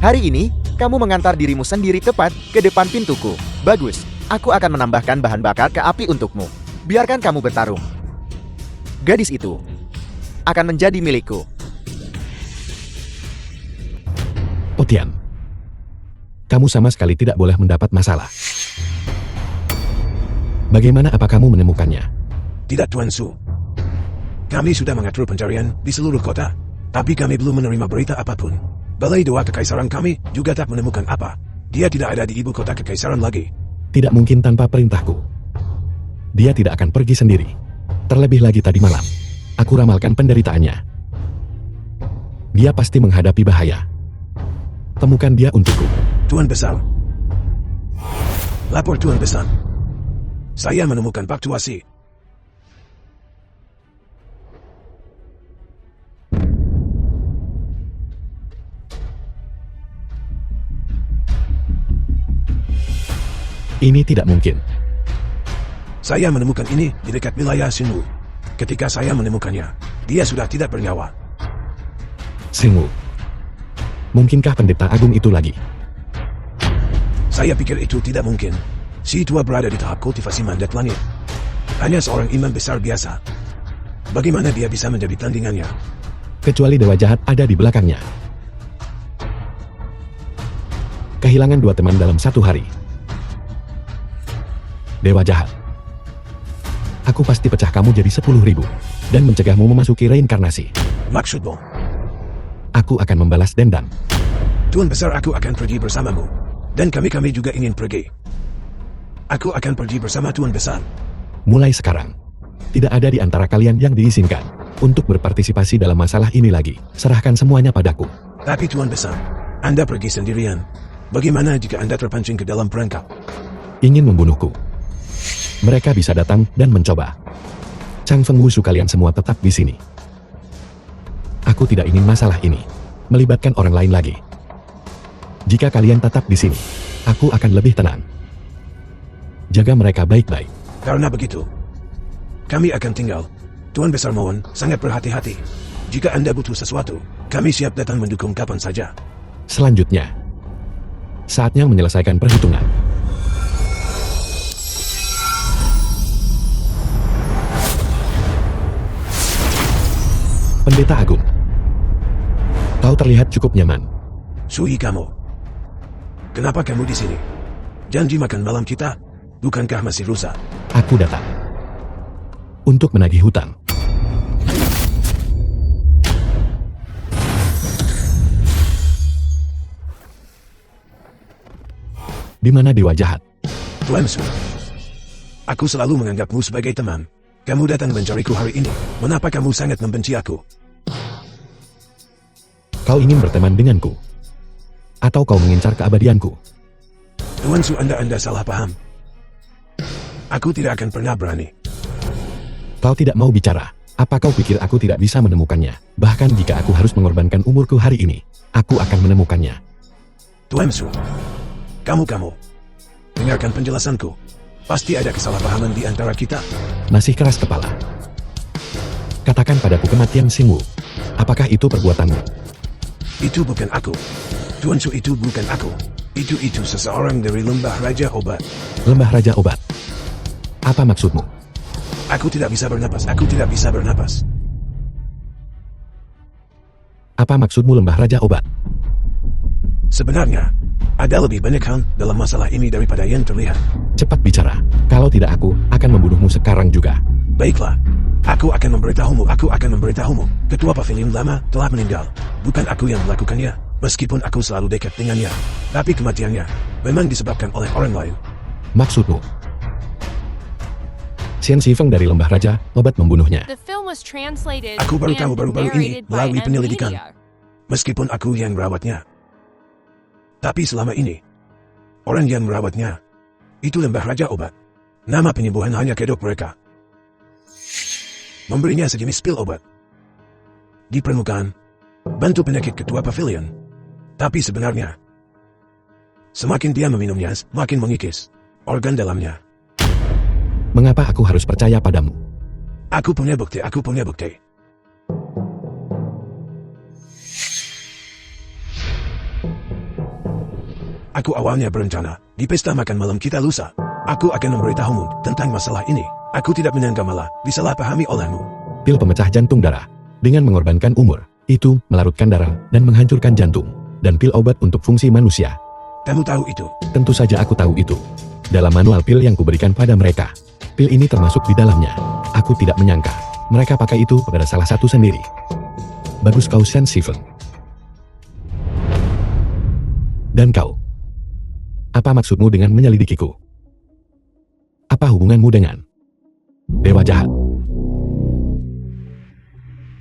Hari ini, kamu mengantar dirimu sendiri tepat ke depan pintuku. Bagus. Aku akan menambahkan bahan bakar ke api untukmu. Biarkan kamu bertarung. Gadis itu akan menjadi milikku. Otian. Kamu sama sekali tidak boleh mendapat masalah. Bagaimana apa kamu menemukannya? Tidak, Tuan Su. Kami sudah mengatur pencarian di seluruh kota, tapi kami belum menerima berita apapun. Balai Doa Kekaisaran kami juga tak menemukan apa. Dia tidak ada di ibu kota Kekaisaran lagi. Tidak mungkin tanpa perintahku. Dia tidak akan pergi sendiri. Terlebih lagi tadi malam, aku ramalkan penderitaannya. Dia pasti menghadapi bahaya. Temukan dia untukku. Tuan Besar. Lapor Tuan Besar. Saya menemukan faktuasi. Ini tidak mungkin. Saya menemukan ini di dekat wilayah Sinwu. Ketika saya menemukannya, dia sudah tidak bernyawa. Sinwu. Mungkinkah pendeta agung itu lagi? Saya pikir itu tidak mungkin. Si tua berada di tahap kultivasi mandat langit. Hanya seorang imam besar biasa. Bagaimana dia bisa menjadi tandingannya? Kecuali dewa jahat ada di belakangnya. Kehilangan 2 teman dalam 1 hari. Dewa jahat. Aku pasti pecah kamu jadi 10.000 dan mencegahmu memasuki reinkarnasi. Maksudmu? Aku akan membalas dendam. Tuan Besar, aku akan pergi bersamamu. Dan kami juga ingin pergi. Aku akan pergi bersama Tuan Besar. Mulai sekarang, tidak ada di antara kalian yang diizinkan untuk berpartisipasi dalam masalah ini lagi. Serahkan semuanya padaku. Tapi Tuan Besar, Anda pergi sendirian. Bagaimana jika Anda terpancing ke dalam perangkap? Ingin membunuhku. Mereka bisa datang dan mencoba. Chang Feng Wusu, kalian semua tetap di sini. Aku tidak ingin masalah ini melibatkan orang lain lagi. Jika kalian tetap di sini, aku akan lebih tenang. Jaga mereka baik-baik. Karena begitu, kami akan tinggal. Tuan Besar mohon sangat berhati-hati. Jika Anda butuh sesuatu, kami siap datang mendukung kapan saja. Selanjutnya, saatnya menyelesaikan perhitungan. Pendeta Agung. Kau terlihat cukup nyaman. Sui kamu. Kenapa kamu di sini? Janji makan malam kita, bukankah masih rusak? Aku datang untuk menagih hutang. Di mana dewa jahat? Tuan Su, aku selalu menganggapmu sebagai teman. Kamu datang mencariku hari ini. Mengapa kamu sangat membenci aku? Kau ingin berteman denganku? Atau kau mengincar keabadianku? Tuan Su, Anda salah paham. Aku tidak akan pernah berani. Kau tidak mau bicara. Apa kau pikir aku tidak bisa menemukannya? Bahkan jika aku harus mengorbankan umurku hari ini, aku akan menemukannya. Tuan Su, kamu. Dengarkan penjelasanku. Pasti ada kesalahpahaman di antara kita. Masih keras kepala. Katakan padaku kematian Xingwu. Apakah itu perbuatanmu? Itu bukan aku. Tuan Su, itu bukan aku. Itu seseorang dari Lembah Raja Obat. Lembah Raja Obat. Apa maksudmu? Aku tidak bisa bernapas. Apa maksudmu Lembah Raja Obat? Sebenarnya, ada lebih banyak hal dalam masalah ini daripada yang terlihat. Cepat bicara. Kalau tidak aku akan membunuhmu sekarang juga. Baiklah. Aku akan memberitahumu. Ketua Pavilion Lama telah meninggal. Bukan aku yang melakukannya, meskipun aku selalu dekat dengannya. Tapi kematiannya memang disebabkan oleh orang lain. Maksudmu? Xian Xifeng dari Lembah Raja Obat membunuhnya. The film was translated Aku baru tahu and baru-baru ini narrated by melalui M penyelidikan. Media. Meskipun aku yang merawatnya. Tapi selama ini, orang yang merawatnya, itu Lembah Raja Obat. Nama penyembuhan hanya kedok mereka. Memberinya sejenis pil obat. Di permukaan, bantu penyakit ketua pavilion. Tapi sebenarnya, semakin dia meminumnya, semakin mengikis organ dalamnya. Mengapa aku harus percaya padamu? Aku punya bukti. Aku awalnya berencana, di pesta makan malam kita lusa, aku akan memberitahumu tentang masalah ini. Aku tidak menyangka malah disalahpahami olehmu. Pil pemecah jantung darah. Dengan mengorbankan umur, itu melarutkan darah dan menghancurkan jantung. Dan pil obat untuk fungsi manusia. Kamu tahu itu? Tentu saja aku tahu itu. Dalam manual pil yang kuberikan pada mereka, pil ini termasuk di dalamnya. Aku tidak menyangka mereka pakai itu pada salah satu sendiri. Bagus kau Xian Xifeng. Dan kau? Apa maksudmu dengan menyelidikiku? Apa hubunganmu dengan dewa jahat?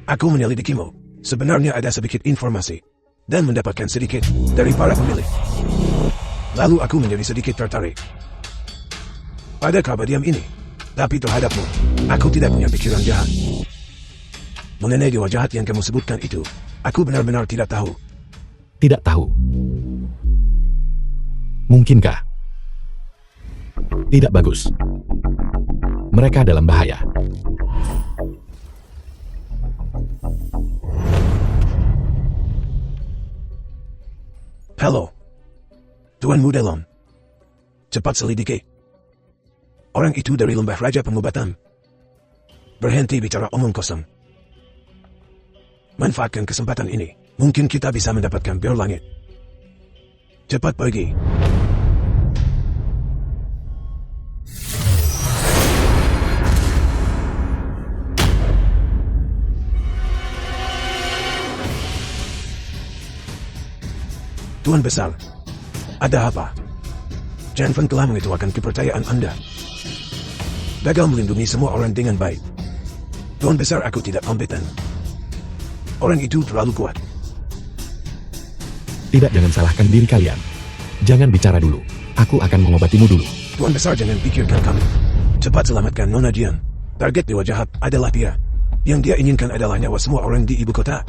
Aku menyelidikimu. Sebenarnya ada sedikit informasi. Dan mendapatkan sedikit dari para pemilik. Lalu aku menjadi sedikit tertarik pada kabar diam ini. Tapi terhadapmu, aku tidak punya pikiran jahat. Mengenai dewa jahat yang kamu sebutkan itu, aku benar-benar tidak tahu. Tidak tahu. Mungkinkah? Tidak bagus. Mereka dalam bahaya. Halo, Tuan Mudelon. Cepat selidiki. Orang itu dari Lembah Raja Pengobatan. Berhenti bicara omong kosong. Manfaatkan kesempatan ini. Mungkin kita bisa mendapatkan biar langit. Cepat pergi. Tuan Besar, ada apa? Chen Feng telah mengetuakan kepercayaan Anda. Gagal melindungi semua orang dengan baik. Tuan Besar, aku tidak kompeten. Orang itu terlalu kuat. Tidak, jangan salahkan diri kalian. Jangan bicara dulu. Aku akan mengobatimu dulu. Tuan Besar, jangan pikirkan kami. Cepat selamatkan Nona Jian. Target dewa jahat adalah dia. Yang dia inginkan adalah nyawa semua orang di ibu kota.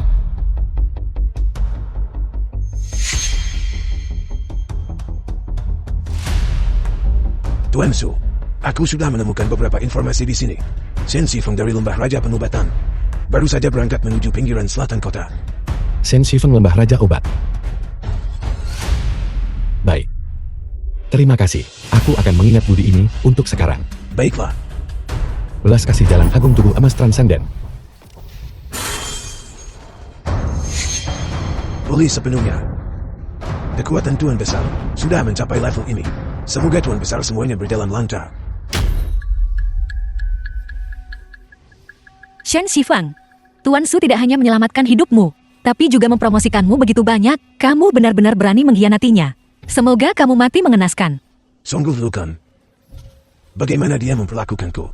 Tuan Su, aku sudah menemukan beberapa informasi di sini. Xian Xifeng dari Lembah Raja Pengobatan baru saja berangkat menuju pinggiran selatan kota. Xian Xifeng Lembah Raja Obat. Baik. Terima kasih. Aku akan mengingat budi ini untuk sekarang. Baiklah. Belas kasih Jalan Agung Tubuh Emas Transenden. pulih sepenuhnya. Kekuatan Tuan Besar sudah mencapai level ini. Semoga Tuan Besar semuanya berjalan lancar. Shen Shifang, Tuan Su tidak hanya menyelamatkan hidupmu, tapi juga mempromosikanmu begitu banyak. Kamu benar-benar berani mengkhianatinya. Semoga kamu mati mengenaskan. Sungguh Lukan. Bagaimana dia memperlakukanku?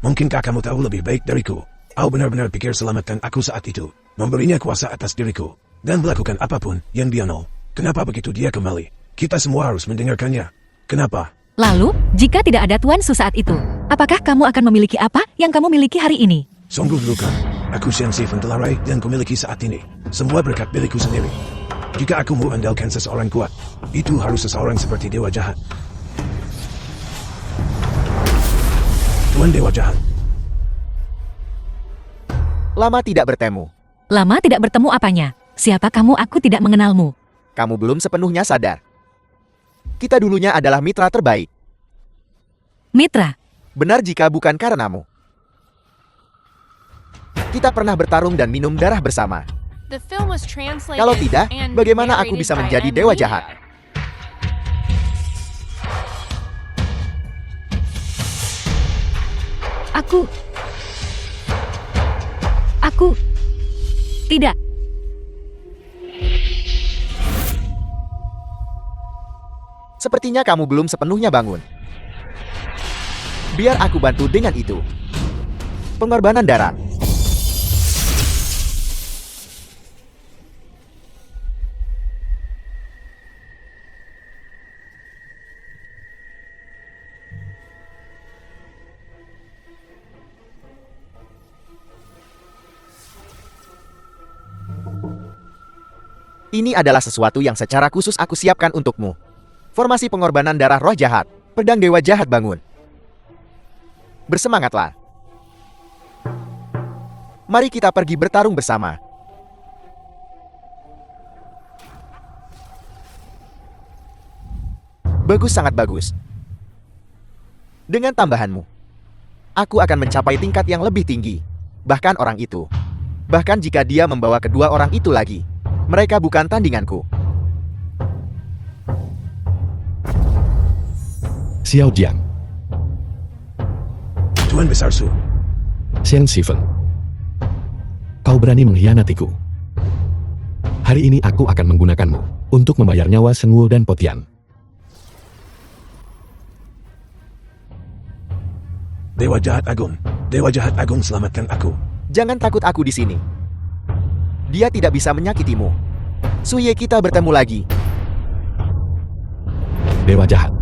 Mungkinkah kamu tahu lebih baik dariku? Kau benar-benar pikir selamatkan aku saat itu, memberinya kuasa atas diriku, dan melakukan apapun yang dia mau. Kenapa begitu dia kembali? Kita semua harus mendengarkannya. Kenapa? Lalu, jika tidak ada Tuan Su saat itu, apakah kamu akan memiliki apa yang kamu miliki hari ini? Sungguh Lukan. Aku Shen Shifang telah raih dan kumiliki saat ini. Semua berkat diriku sendiri. Jika aku mau andalkan seseorang kuat, itu harus seseorang seperti Dewa Jahat. Tuan Dewa Jahat. Lama tidak bertemu. Lama tidak bertemu apanya? Siapa kamu? Aku tidak mengenalmu. Kamu belum sepenuhnya sadar. Kita dulunya adalah mitra terbaik. Mitra, Benar jika bukan karenamu. Kita pernah bertarung dan minum darah bersama. The film was translated Kalau tidak, and bagaimana aku narrated bisa by menjadi M. Dewa Media. Jahat? Aku... Tidak. Sepertinya kamu belum sepenuhnya bangun. Biar aku bantu dengan itu. Pengorbanan darah. Ini adalah sesuatu yang secara khusus aku siapkan untukmu. Formasi pengorbanan darah roh jahat. Pedang Dewa Jahat bangun. Bersemangatlah. Mari kita pergi bertarung bersama. Bagus, sangat bagus. Dengan tambahanmu, aku akan mencapai tingkat yang lebih tinggi. Bahkan orang itu. Bahkan jika dia membawa kedua orang itu lagi. Mereka bukan tandinganku. Xiao Jiang, Tuan Besar Su. Shen Shifang. Kau berani mengkhianatiku. Hari ini aku akan menggunakanmu untuk membayar nyawa Senwu dan Potian. Dewa Jahat Agung. Dewa Jahat Agung, selamatkan aku. Jangan takut, aku di sini. Dia tidak bisa menyakitimu. Suye, kita bertemu lagi. Dewa Jahat.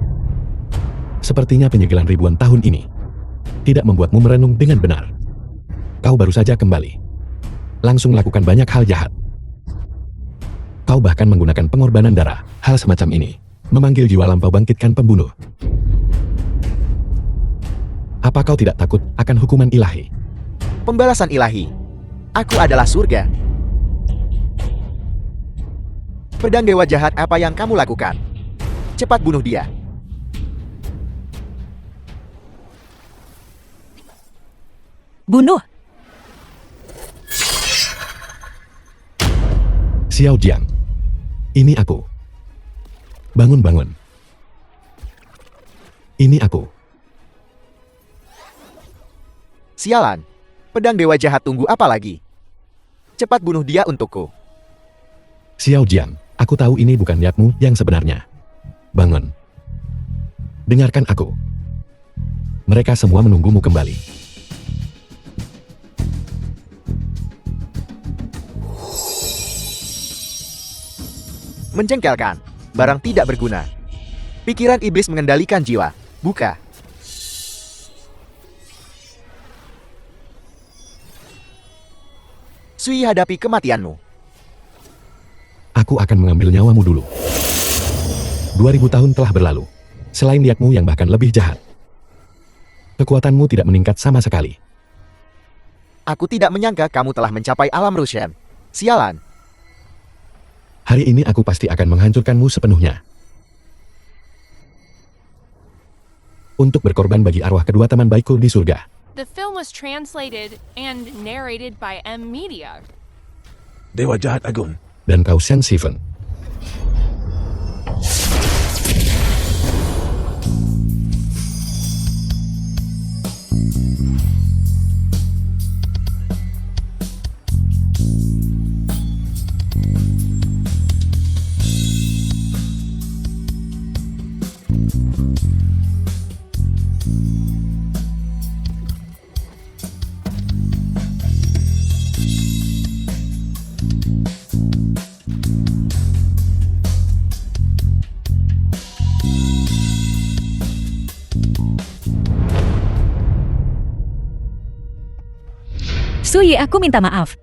Sepertinya penyegelan ribuan tahun ini tidak membuatmu merenung dengan benar. Kau baru saja kembali. Langsung lakukan banyak hal jahat. Kau bahkan menggunakan pengorbanan darah. Hal semacam ini memanggil jiwa lampau bangkitkan pembunuh. Apa kau tidak takut akan hukuman ilahi? Pembalasan ilahi. Aku adalah surga. Pedang Dewa Jahat, apa yang kamu lakukan? Cepat bunuh dia. Bunuh. Xiao Jiang. Ini aku. Bangun-bangun. Ini aku. Sialan. Pedang Dewa Jahat, tunggu apa lagi? Cepat bunuh dia untukku. Xiao Jiang, aku tahu ini bukan niatmu yang sebenarnya. Bangun. Dengarkan aku. Mereka semua menunggumu kembali. Menjengkelkan. Barang tidak berguna. Pikiran iblis mengendalikan jiwa. Buka. Sui, hadapi kematianmu. Aku akan mengambil nyawamu dulu. 2000 tahun telah berlalu. Selain niatmu yang bahkan lebih jahat, kekuatanmu tidak meningkat sama sekali. Aku tidak menyangka kamu telah mencapai alam Rushen. Sialan. Hari ini aku pasti akan menghancurkanmu sepenuhnya. Untuk berkorban bagi arwah kedua teman baikku di surga. The film was translated and narrated by M. Media. Dewa Jahat Agung. Dan kau Shen Sifen. Suyi, aku minta maaf.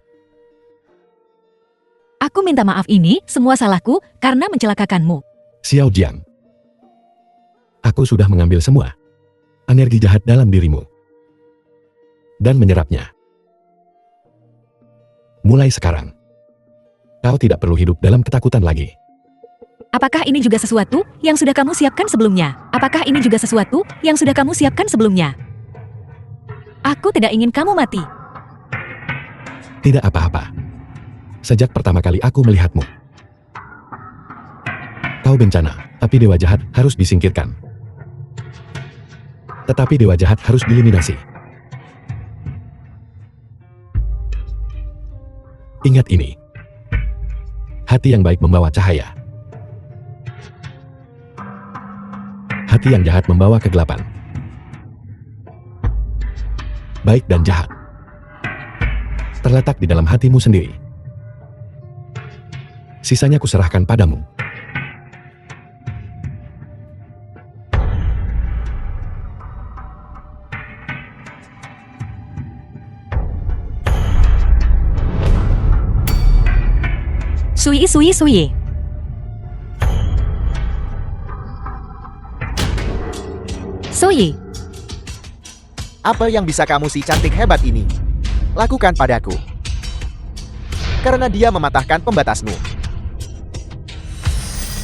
Aku minta maaf, ini semua salahku karena mencelakakanmu. Xiao Jiang. Aku sudah mengambil semua energi jahat dalam dirimu dan menyerapnya. Mulai sekarang, kau tidak perlu hidup dalam ketakutan lagi. Apakah ini juga sesuatu yang sudah kamu siapkan sebelumnya? Apakah ini juga sesuatu yang sudah kamu siapkan sebelumnya? Aku tidak ingin kamu mati. Tidak apa-apa. Sejak pertama kali aku melihatmu, kau bencana, tapi dewa jahat harus disingkirkan. Tetapi dewa jahat harus dieliminasi. Ingat ini. Hati yang baik membawa cahaya. Hati yang jahat membawa kegelapan. Baik dan jahat terletak di dalam hatimu sendiri. Sisanya kuserahkan padamu. Suyi, Suyi, Suyi. Suyi, Apa yang bisa kamu si cantik hebat ini lakukan padaku? Karena dia mematahkan pembatasmu.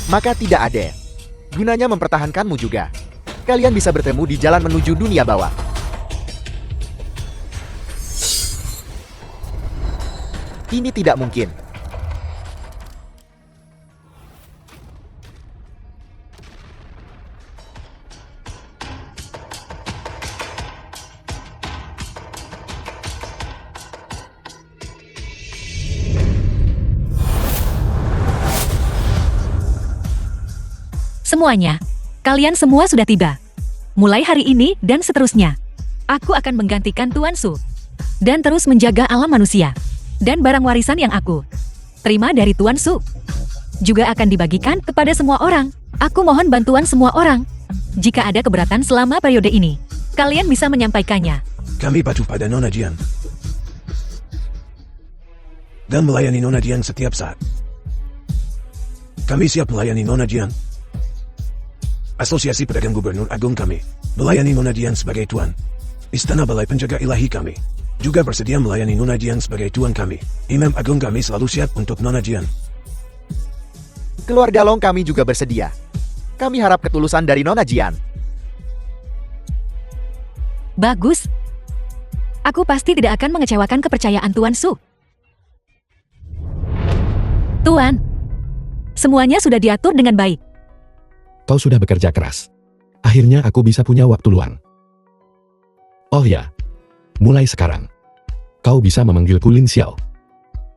Maka tidak ada gunanya mempertahankanmu juga. Kalian bisa bertemu di jalan menuju dunia bawah. Ini tidak mungkin. semuanya. Kalian semua sudah tiba. Mulai hari ini dan seterusnya, aku akan menggantikan Tuan Su dan terus menjaga alam manusia. Dan barang warisan yang aku terima dari Tuan Su juga akan dibagikan kepada semua orang. Aku mohon bantuan semua orang. Jika ada keberatan selama periode ini, kalian bisa menyampaikannya. Kami patuh pada Nona Jian dan melayani Nona Jian setiap saat. Kami siap melayani Nona Jian. Asosiasi Pedagang Gubernur Agung kami melayani Nona Jian sebagai tuan. Istana Balai Penjaga Ilahi kami juga bersedia melayani Nona Jian sebagai tuan kami. Imam Agung kami selalu siap untuk Nona Jian. Keluarga Long kami juga bersedia. Kami harap ketulusan dari Nona Jian. Bagus. Aku pasti tidak akan mengecewakan kepercayaan Tuan Su. Tuan, semuanya sudah diatur dengan baik. Kau sudah bekerja keras. Akhirnya aku bisa punya waktu luang. Oh ya, mulai sekarang, kau bisa memanggilku Lin Xiao.